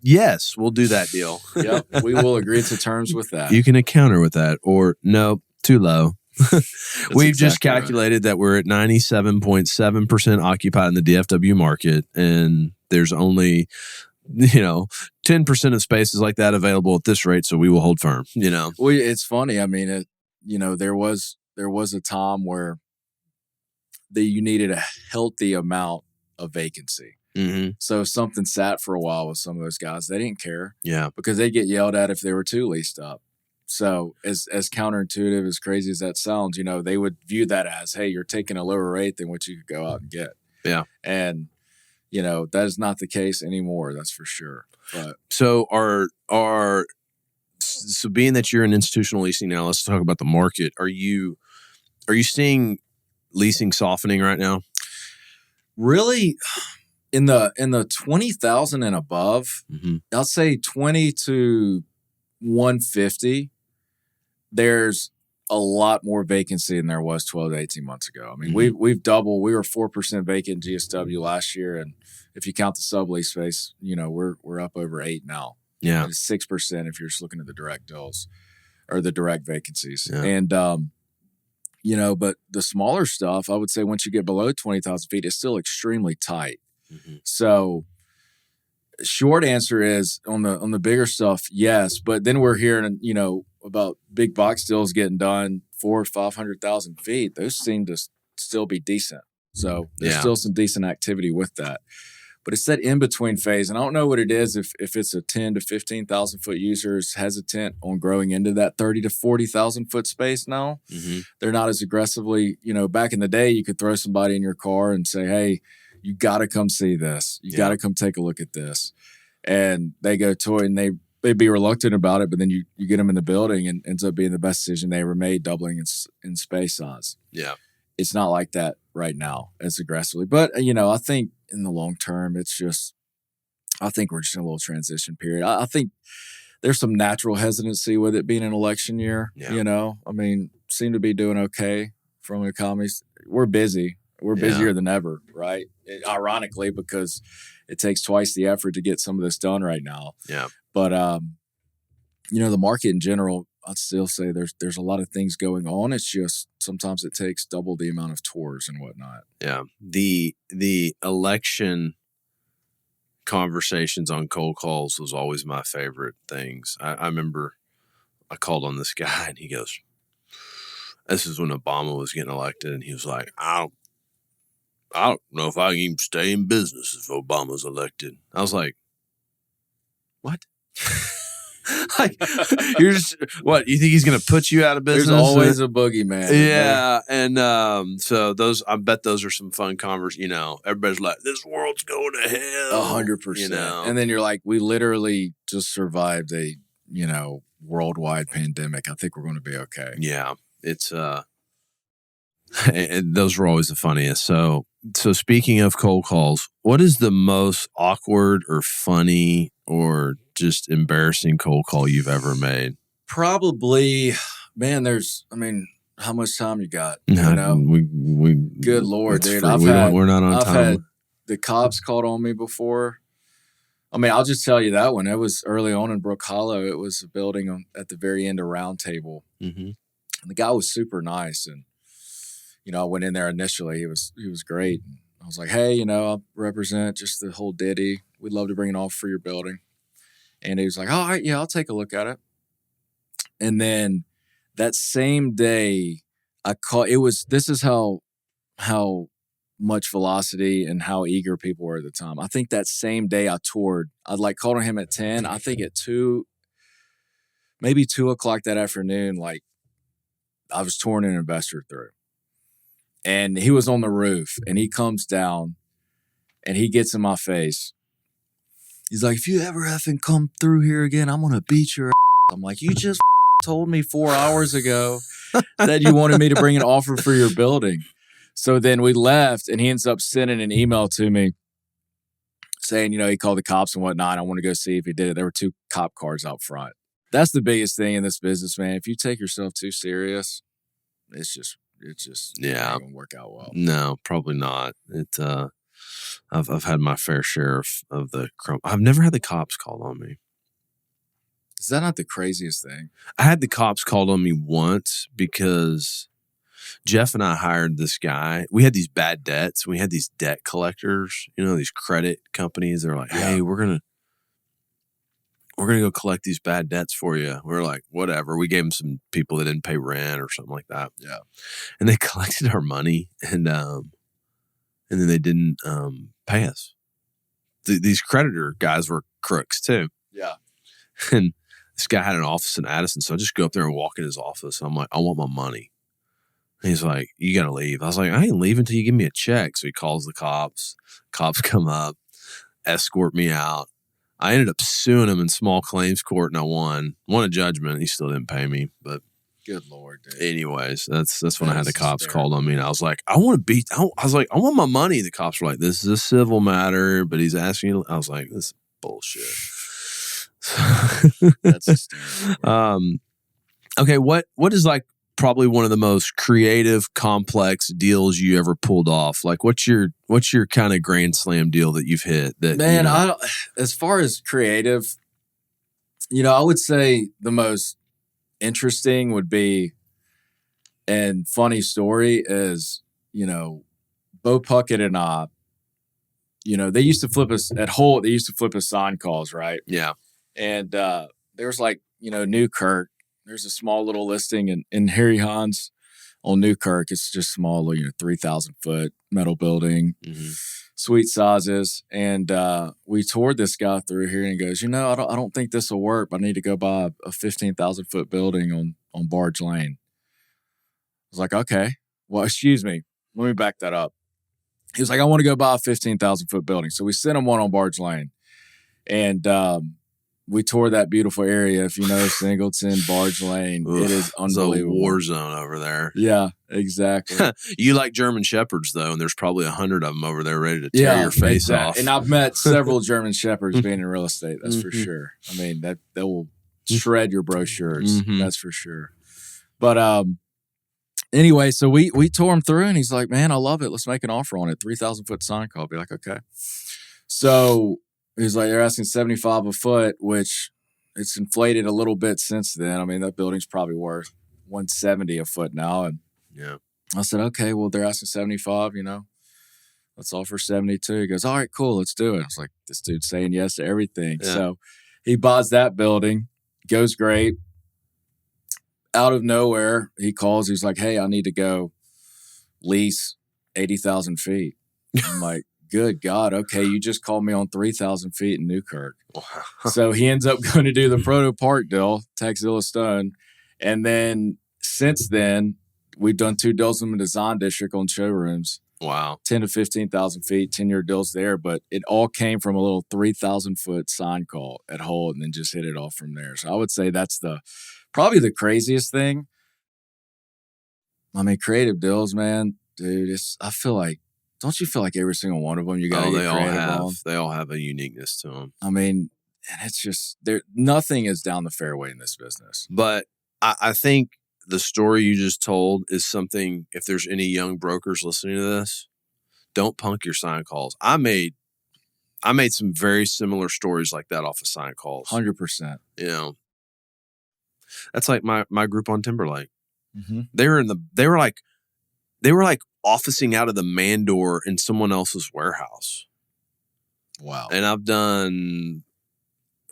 Yes, we'll do that deal. Yep, we will agree to terms with that. You can counter with that, or no, too low. We've just calculated that we're at 97.7% occupied in the DFW market, and there's only 10% of spaces like that available at this rate, so we will hold firm. Well, it's funny. I mean, there was a time where you needed a healthy amount of vacancy. Mm-hmm. So if something sat for a while with some of those guys, they didn't care. Yeah, because they'd get yelled at if they were too leased up. So as counterintuitive, as crazy as that sounds, they would view that as, hey, you're taking a lower rate than what you could go out and get. Yeah. And, that is not the case anymore. That's for sure. But so so being that you're in institutional leasing now, let's talk about the market. Are you seeing leasing softening right now? Really, in the 20,000 and above, I'll say 20 to 150. There's a lot more vacancy than there was 12 to 18 months ago. I mean, we've doubled. We were 4% vacant in GSW last year, and if you count the sublease space, we're up over 8 now. Yeah, and it's 6% if you're just looking at the direct deals or the direct vacancies. Yeah. And but the smaller stuff, I would say once you get below 20,000 feet, it's still extremely tight. So Short answer is on the bigger stuff, yes. But then we're hearing, about big box deals getting done 400,000 or 500,000 feet. Those seem to still be decent. So there's still some decent activity with that. But it's that in between phase, and I don't know what it is. If it's a 10 to 15,000 foot user is hesitant on growing into that 30 to 40,000 foot space now. Mm-hmm. They're not as aggressively. Back in the day, you could throw somebody in your car and say, "Hey, you got to come see this. You got to come take a look at this." And they go to it, and they'd be reluctant about it, but then you get them in the building, and ends up being the best decision they ever made, doubling in space size. Yeah. It's not like that right now as aggressively. But, I think in the long term, I think we're just in a little transition period. I think there's some natural hesitancy with it being an election year. Yeah. Seem to be doing okay from the economies. We're busy. We're busier than ever, right? Ironically, because it takes twice the effort to get some of this done right now. Yeah. But, the market in general, I'd still say there's a lot of things going on. It's just sometimes it takes double the amount of tours and whatnot. Yeah. The election conversations on cold calls was always my favorite things. I remember I called on this guy and he goes, this is when Obama was getting elected, and he was like, I don't know if I can even stay in business if Obama's elected. I was like, what? Like, you're just what? You think he's going to put you out of business? There's always a boogeyman. Yeah, and so I bet those are some fun conversations. Everybody's like, "This world's going to hell." 100%. And then you're like, we literally just survived a worldwide pandemic. I think we're going to be okay. Yeah, it's and those were always the funniest. So speaking of cold calls, what is the most awkward or funny or just embarrassing cold call you've ever made? Probably, man. How much time you got? We good Lord, dude. We're not on time. I've had the cops called on me before. I'll just tell you that one. It was early on in Brook Hollow. It was a building at the very end of Round Table. Mm-hmm. And the guy was super nice. And, I went in there initially. He was great. And I was like, hey, I represent just the whole ditty. We'd love to bring an offer for your building. And he was like, all right, yeah, I'll take a look at it. And then that same day, this is how much velocity and how eager people were at the time. I think that same day I toured, I'd called on him at 10. I think at 2, maybe 2 o'clock that afternoon, I was touring an investor through. And he was on the roof, and he comes down, and he gets in my face. He's like, if you ever haven't come through here again, I'm going to beat your ass. I'm like, you just told me 4 hours ago that you wanted me to bring an offer for your building. So then we left, and he ends up sending an email to me saying, he called the cops and whatnot. I want to go see if he did it. There were 2 cop cars out front. That's the biggest thing in this business, man. If you take yourself too serious, it's just not going to work out well. No, probably not. I've had my fair share of the I've never had the cops called on me. Is that not the craziest thing? I had the cops called on me once because Jeff and I hired this guy. We had these bad debts. We had these debt collectors, these credit companies. They're like, hey, we're going to go collect these bad debts for you. We were like, whatever. We gave them some people that didn't pay rent or something like that. Yeah. And they collected our money and then they didn't pay us. These creditor guys were crooks too. Yeah. And this guy had an office in Addison. So I just go up there and walk in his office. And I'm like, I want my money. And he's like, you got to leave. I was like, I ain't leaving until you give me a check. So he calls the cops. Cops come up, escort me out. I ended up suing him in small claims court, and I won a judgment. He still didn't pay me, but good Lord, dude. Anyways, that's when I had the cops called on me, and I was like, I want my money. The cops were like, this is a civil matter, but he's asking you. I was like, this is bullshit. That's hysterical. Okay, what is probably one of the most creative, complex deals you ever pulled off? What's your kind of grand slam deal that you've hit? That man, as far as creative, I would say the most interesting would be, and funny story is, Bo Puckett and I, they used to flip us at Holt. They used to flip us sign calls, right? Yeah. And there's like, Newkirk. There's a small little listing in Harry Hahn's on Newkirk. It's just small, 3,000 foot metal building, sweet sizes. And we toured this guy through here, and he goes, I don't think this will work, but I need to go buy a 15,000 foot building on Barge Lane. I was like, okay, well, excuse me. Let me back that up. He was like, I want to go buy a 15,000 foot building. So we sent him one on Barge Lane. And we toured that beautiful area. If you know Singleton, Barge Lane, it is unbelievable. It's a war zone over there. Yeah, exactly. You like German Shepherds, though, and there's probably 100 of them over there ready to tear your face off. And I've met several German Shepherds being in real estate, that's for sure. I mean, that will shred your brochures, that's for sure. But anyway, so we tore him through, and he's like, man, I love it. Let's make an offer on it. 3,000 foot sign call. I'll be like, okay. So he's like, they're asking 75 a foot, which it's inflated a little bit since then. I mean, that building's probably worth 170 a foot now. And yeah, I said, okay, well, they're asking 75, let's offer 72. He goes, all right, cool, let's do it. I was like, this dude's saying yes to everything. Yeah. So he buys that building, goes great. Out of nowhere, he calls. He's like, hey, I need to go lease 80,000 feet. I'm like, good God. Okay. You just called me on 3,000 feet in Newkirk. Wow. So he ends up going to do the Proto Park deal, Taxilla Stone. And then since then, we've done 2 deals in the design district on showrooms. Wow. 10 to 15,000 feet, 10-year deals there. But it all came from a little 3,000 foot sign call at Holt, and then just hit it off from there. So I would say that's probably the craziest thing. I mean, creative deals, man, dude, don't you feel like every single one of them you got to get creative on? They all have a uniqueness to them. I mean, and it's just nothing is down the fairway in this business. But I think the story you just told is something, if there's any young brokers listening to this, don't punk your sign calls. I made some very similar stories like that off of sign calls. 100%. That's like my group on Timberlake. They were like officing out of the man door in someone else's warehouse. Wow. And I've done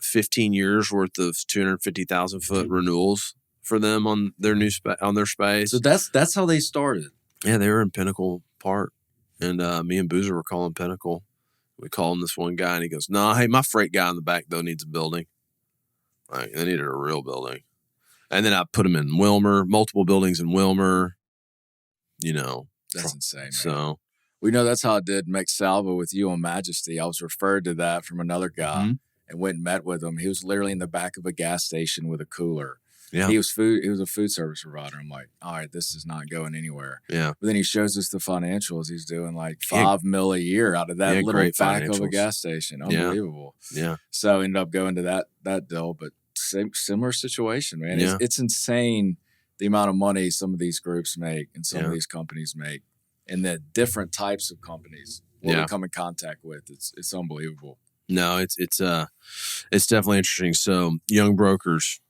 15 years worth of 250,000 foot renewals for them on their their space. So that's how they started. Yeah, they were in Pinnacle Park, and me and Boozer were calling Pinnacle. We called this one guy, and he goes, "No, hey, my freight guy in the back though needs a building. Like they needed a real building." And then I put them in Wilmer, multiple buildings in Wilmer. That's insane, man. So we know that's how I did Mex Salva with you on Majesty. I was referred to that from another guy and went and met with him. He was literally in the back of a gas station with a cooler. Yeah. He was a food service provider. I'm like, all right, this is not going anywhere. Yeah. But then he shows us the financials. He's doing like $5 million a year out of that little back of a gas station. Unbelievable. Yeah. So I ended up going to that deal, but similar situation, man. Yeah. It's insane the amount of money some of these groups make and some of these companies make, and the different types of companies we come in contact with. It's unbelievable. No, it's definitely interesting. So young brokers,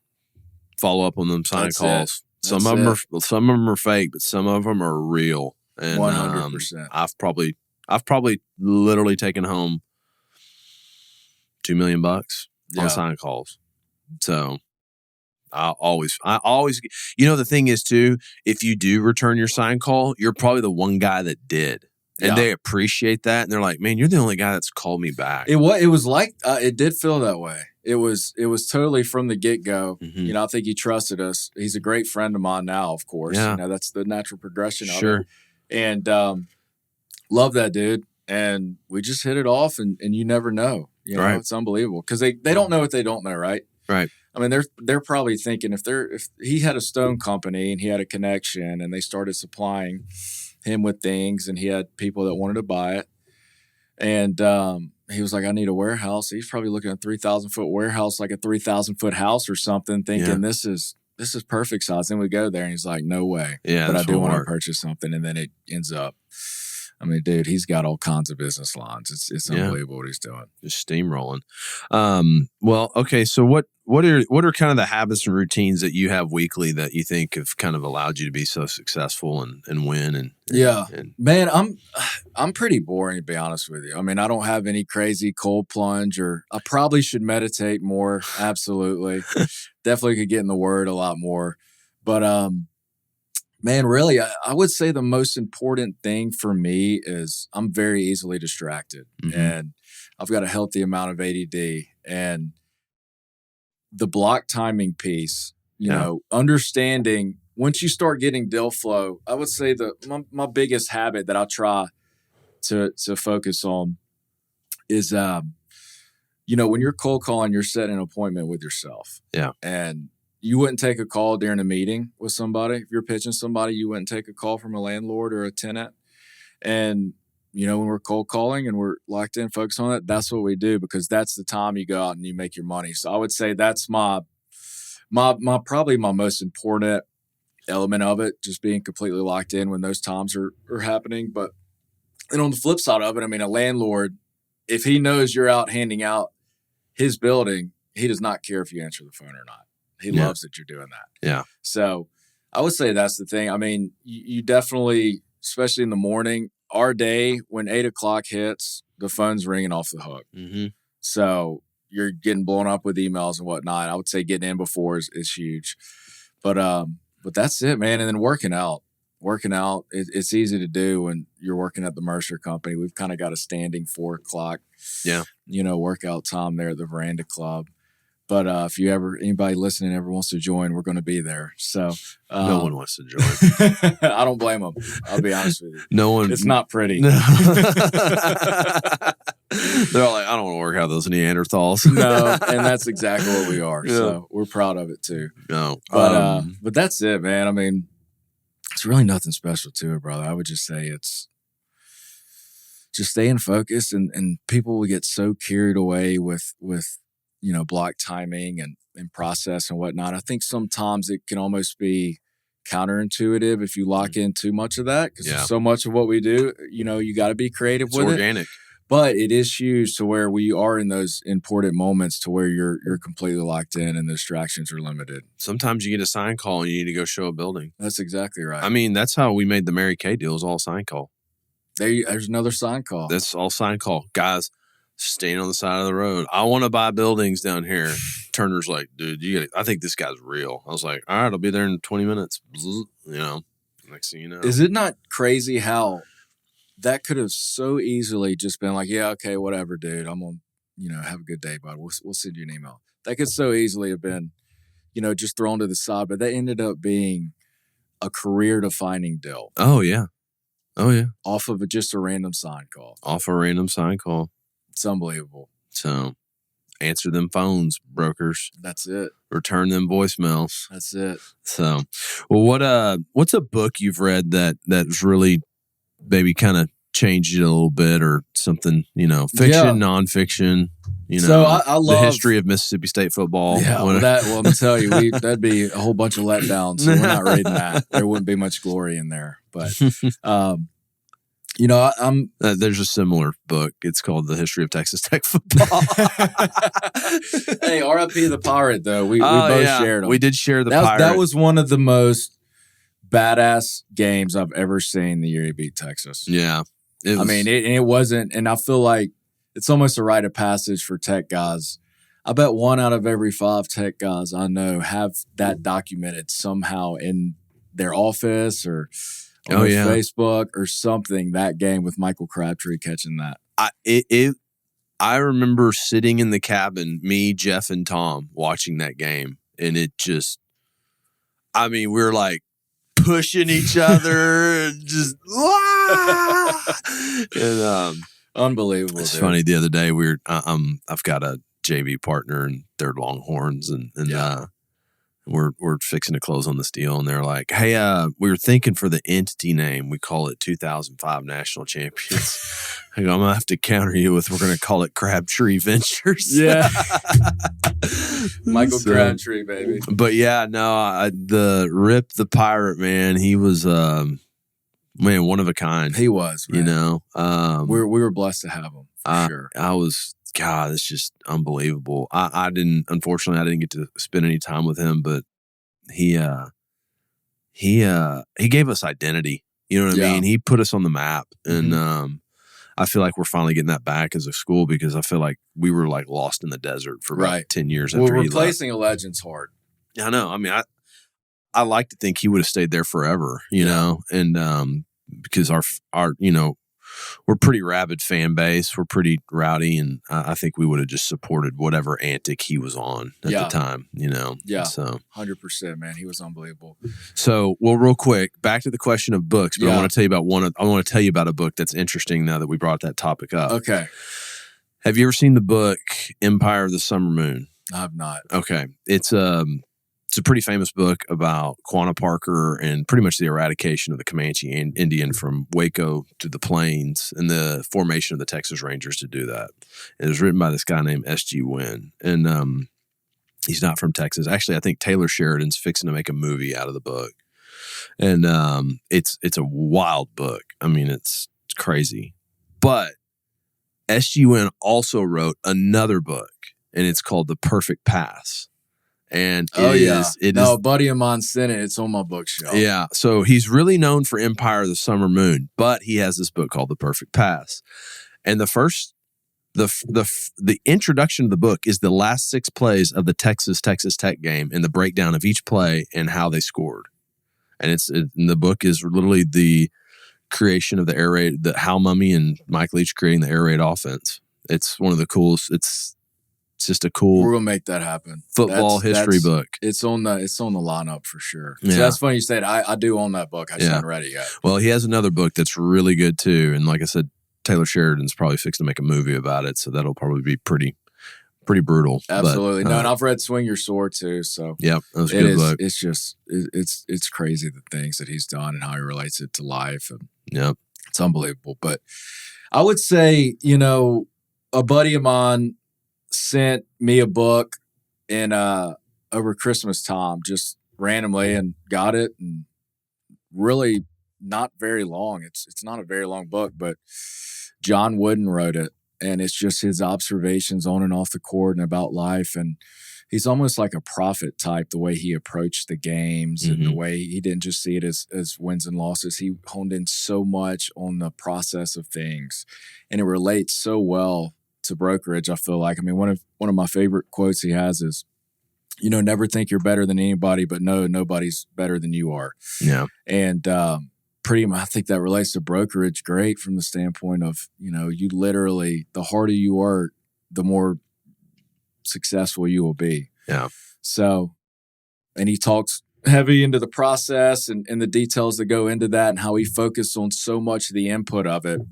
follow up on them sign calls. Some of them are fake, but some of them are real. And 100%. I've probably literally taken home $2 million on sign calls. So I always, the thing is too, if you do return your sign call, you're probably the one guy that did. And they appreciate that. And they're like, man, you're the only guy that's called me back. It was like, it did feel that way. It was totally from the get-go. I think he trusted us. He's a great friend of mine now, of course. Yeah. That's the natural progression of it. And love that dude. And we just hit it off, and you never know. It's unbelievable. Because they don't know what they don't know, right? Right. I mean, they're probably thinking if he had a stone company and he had a connection and they started supplying him with things and he had people that wanted to buy it, and he was like, I need a warehouse. He's probably looking at a 3,000 foot warehouse, like a 3,000 foot house or something, thinking this is perfect size. Then we go there and he's like, no way. Yeah, but I do want to purchase something, and then it ends up I mean, dude, he's got all kinds of business lines. It's unbelievable what he's doing. Just steamrolling. Well, okay. So what are kind of the habits and routines that you have weekly that you think have kind of allowed you to be so successful and win? Man, I'm pretty boring, to be honest with you. I mean, I don't have any crazy cold plunge, or I probably should meditate more. Absolutely. Definitely could get in the word a lot more. But man, really, I would say the most important thing for me is I'm very easily distracted, and I've got a healthy amount of ADD. And the block timing piece, you know, understanding once you start getting deal flow, I would say my biggest habit that I try to focus on is, you know, when you're cold calling, you're setting an appointment with yourself. Yeah. And you wouldn't take a call during a meeting with somebody. If you're pitching somebody, you wouldn't take a call from a landlord or a tenant. And, you know, when we're cold calling and we're locked in, focused on it, that's what we do, because that's the time you go out and you make your money. So I would say that's my probably my most important element of it, just being completely locked in when those times are happening. But and on the flip side of it, I mean, a landlord, if he knows you're out handing out his building, he does not care if you answer the phone or not. He loves that you're doing that. Yeah. So I would say that's the thing. I mean, you definitely, especially in the morning, our day, when 8 o'clock hits, the phone's ringing off the hook. So you're getting blown up with emails and whatnot. I would say getting in before is huge. But that's it, man. And then working out, it's easy to do when you're working at the Mercer Company. We've kind of got a standing 4 o'clock, workout time there at the Veranda Club. But if anybody listening ever wants to join, we're going to be there. So no one wants to join. I don't blame them. I'll be honest with you. No one. It's not pretty. No. They're all like, I don't want to work out those Neanderthals. No, and that's exactly what we are. Yeah. So we're proud of it too. No, but that's it, man. I mean, it's really nothing special to it, brother. I would just say it's just staying focused, and people will get so carried away with you know, block timing and process and whatnot. I think sometimes it can almost be counterintuitive if you lock in too much of that, because so much of what we do, you know, you got to be creative with it. It's organic. But it is huge to where we are in those important moments to where you're completely locked in and the distractions are limited. Sometimes you get a sign call and you need to go show a building. That's exactly right. I mean, that's how we made the Mary Kay deal, is all sign call. There's another sign call. That's all sign call. Guys, staying on the side of the road. I want to buy buildings down here. Turner's like, dude, I think this guy's real. I was like, all right, I'll be there in 20 minutes. You know, next thing you know. Is it not crazy how that could have so easily just been like, yeah, okay, whatever, dude. I'm going to, you know, have a good day, bud. We'll send you an email. That could so easily have been, you know, just thrown to the side, but that ended up being a career-defining deal. Oh, yeah. Off of just a random sign call. It's unbelievable. So answer them phones, brokers. That's it. Return them voicemails. That's it. So, well, what's a book you've read that's really maybe kind of changed you a little bit, or something, you know, fiction, nonfiction, you know, so I love the history of Mississippi State football. Yeah, well, I'm gonna tell you, that'd be a whole bunch of letdowns. So we're not reading that. There wouldn't be much glory in there. But you know, there's a similar book. It's called The History of Texas Tech Football. Hey, R.I.P. the Pirate, though. We both shared them. We did share the Pirate. That was one of the most badass games I've ever seen the year he beat Texas. Yeah. It wasn't, and I feel like it's almost a rite of passage for Tech guys. I bet 1 out of every 5 Tech guys I know have that documented somehow in their office or on Facebook or something, that game with Michael Crabtree catching that. I remember sitting in the cabin, me, Jeff, and Tom, watching that game, and it just, we were like pushing each other and just, and unbelievable. It's funny. The other day I've got a JV partner and they're Longhorns, and we're fixing to close on this deal, and they're like, hey, we were thinking for the entity name, we call it 2005 National Champions. I'm going to have to counter you with, we're going to call it Crabtree Ventures. Yeah. Michael Crabtree, baby. But yeah, no, the Rip the Pirate, man, he was one Man, one of a kind. He was, man. You know, we were blessed to have him for sure. God, it's just unbelievable. Unfortunately, I didn't get to spend any time with him, but he gave us identity. You know what I mean? He put us on the map, and I feel like we're finally getting that back as a school, because I feel like we were like lost in the desert for about 10 years after he left. Replacing a legend's hard. I know. I mean, I like to think he would have stayed there forever, you know, and because our we're pretty rabid fan base. We're pretty rowdy, and I think we would have just supported whatever antic he was on at the time, you know? Yeah. So 100%, man. He was unbelievable. So, well, real quick, back to the question of books, but I want to tell you about a book that's interesting now that we brought that topic up. Okay. Have you ever seen the book Empire of the Summer Moon? I have not. Okay. It's a pretty famous book about Quanah Parker and pretty much the eradication of the Comanche Indian from Waco to the plains and the formation of the Texas Rangers to do that. And it was written by this guy named S.G. Wynn. And he's not from Texas. Actually, I think Taylor Sheridan's fixing to make a movie out of the book. And it's a wild book. I mean, it's crazy. But S.G. Wynn also wrote another book, and it's called The Perfect Pass. And a buddy of mine sent it. It's on my bookshelf. Yeah. So he's really known for Empire of the Summer Moon, but he has this book called The Perfect Pass. And the introduction of the book is the last 6 plays of the Texas Tech game and the breakdown of each play and how they scored. And the book is literally the creation of the air raid, Hal Mummy and Mike Leach creating the air raid offense. It's one of the coolest. It's just a cool. We're gonna make that happen. Football history book. It's on the lineup for sure. Yeah. So that's funny you said. I do own that book. I just haven't read it yet. Well, he has another book that's really good too, and like I said, Taylor Sheridan's probably fixing to make a movie about it, so that'll probably be pretty brutal. Absolutely. And I've read Swing Your Sword too. So yeah, that was a good book. It's just it's crazy the things that he's done and how he relates it to life, and it's unbelievable. But I would say, a buddy of mine sent me a book in over Christmas time, just randomly, and got it, and really not very long. It's not a very long book, but John Wooden wrote it, and it's just his observations on and off the court and about life. And he's almost like a prophet type, the way he approached the games and the way he didn't just see it as wins and losses. He honed in so much on the process of things, and it relates so well to brokerage. I feel like, one of my favorite quotes he has is, never think you're better than anybody, but no, nobody's better than you are. Yeah. And pretty much, I think that relates to brokerage great from the standpoint of, you literally, the harder you work, the more successful you will be. Yeah. So, and he talks heavy into the process and the details that go into that, and how he focused on so much of the input of it,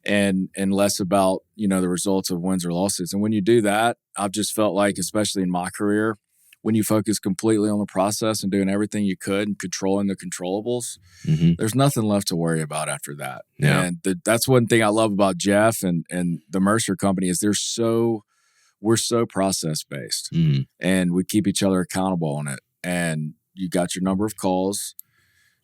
and less about, the results of wins or losses. And when you do that, I've just felt like, especially in my career, when you focus completely on the process and doing everything you could and controlling the controllables, there's nothing left to worry about after that. Yeah. And that's one thing I love about Jeff and the Mercer Company is we're so process based, and we keep each other accountable on it. And you got your number of calls.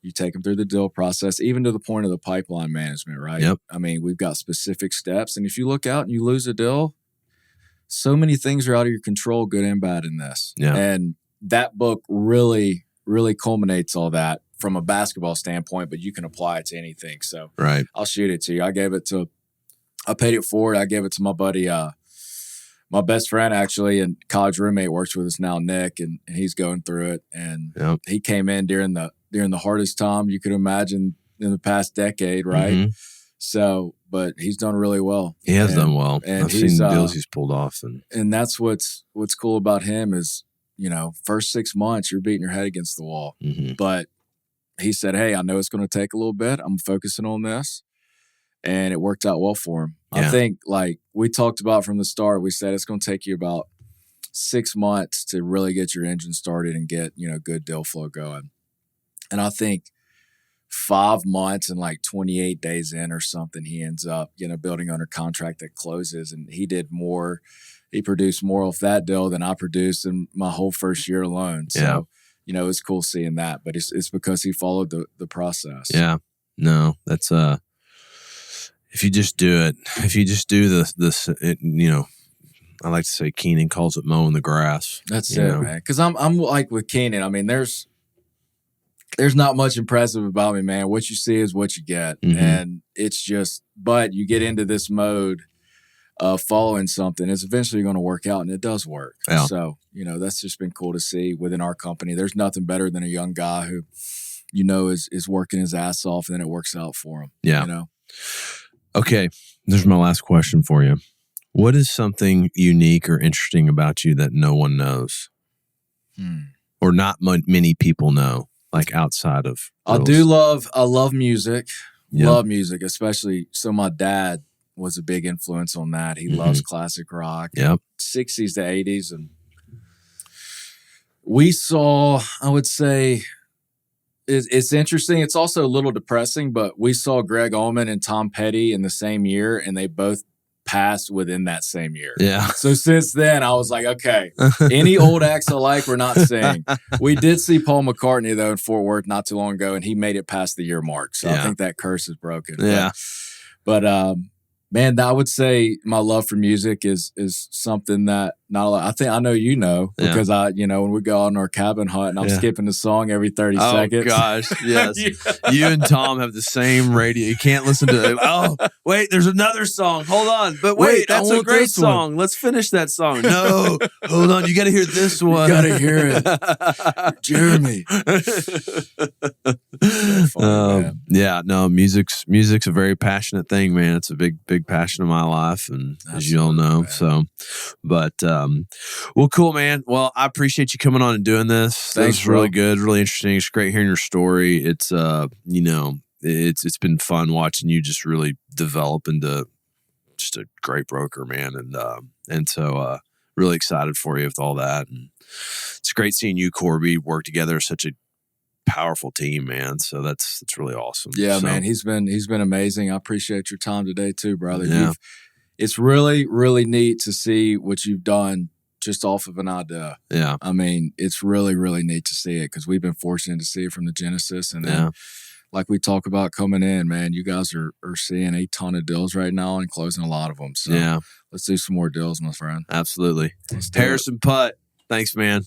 You take them through the deal process, even to the point of the pipeline management, right? Yep. We've got specific steps. And if you look out and you lose a deal, so many things are out of your control, good and bad in this. Yeah. And that book really, really culminates all that from a basketball standpoint, but you can apply it to anything. So I'll shoot it to you. I paid it forward. I gave it to my buddy, my best friend, actually, and college roommate, works with us now, Nick, and he's going through it. And he came in during the hardest time you could imagine in the past decade, right? So, but he's done really well. He has done well. And I've seen the deals he's pulled off. And that's what's cool about him is, first 6 months, you're beating your head against the wall. But he said, hey, I know it's going to take a little bit. I'm focusing on this. And it worked out well for him. Yeah. I think, like we talked about from the start, we said it's going to take you about 6 months to really get your engine started and get, good deal flow going. And I think 5 months and like 28 days in or something, he ends up, building under contract that closes. And he produced more of that deal than I produced in my whole first year alone. So, it's cool seeing that. But it's because he followed the process. Yeah. No, that's if you just do it, if you just do this, I like to say Keenan calls it mowing the grass. That's it, man. Because I'm like with Keenan. I mean, there's not much impressive about me, man. What you see is what you get, and it's just. But you get into this mode of following something, it's eventually going to work out, and it does work. Yeah. So that's just been cool to see within our company. There's nothing better than a young guy who is working his ass off, and then it works out for him. Yeah. Okay, there's my last question for you. What is something unique or interesting about you that no one knows, or not many people know, like outside of? I love music. Yep. Love music, especially. So my dad was a big influence on that. He loves classic rock, 60s to 80s, and we saw. I would say it's interesting. It's also a little depressing, but we saw Greg Allman and Tom Petty in the same year, and they both passed within that same year. Yeah. So since then, I was like, okay, any old acts I like, we're not seeing. We did see Paul McCartney, though, in Fort Worth not too long ago, and he made it past the year mark. So I think that curse is broken. Yeah. But man, I would say my love for music is something that not a lot. I know because when we go on our cabin hunt and I'm skipping the song every 30 seconds. Oh gosh, yes. You and Tom have the same radio. You can't listen to it. Oh, wait, there's another song. Hold on. But wait that's a great song. Let's finish that song. No, hold on. You got to hear this one. You got to hear it. Jeremy. Funny, yeah, no, music's a very passionate thing, man. It's a big passion of my life, and absolutely, as you all know. Man. So, but well, cool, man. Well, I appreciate you coming on and doing this. Thanks, was really good, really interesting. It's great hearing your story. It's it's been fun watching you just really develop into just a great broker, man. And so really excited for you with all that. And it's great seeing you, Corby, work together as such a powerful team, man. So that's really awesome. Yeah, so, man. He's been amazing. I appreciate your time today too, brother. Yeah. It's really, really neat to see what you've done just off of an idea. Yeah. I mean, it's really, really neat to see it because we've been fortunate to see it from the genesis. And then, like we talk about coming in, man, you guys are seeing a ton of deals right now and closing a lot of them. So let's do some more deals, my friend. Absolutely. Harrison Putt. Thanks, man.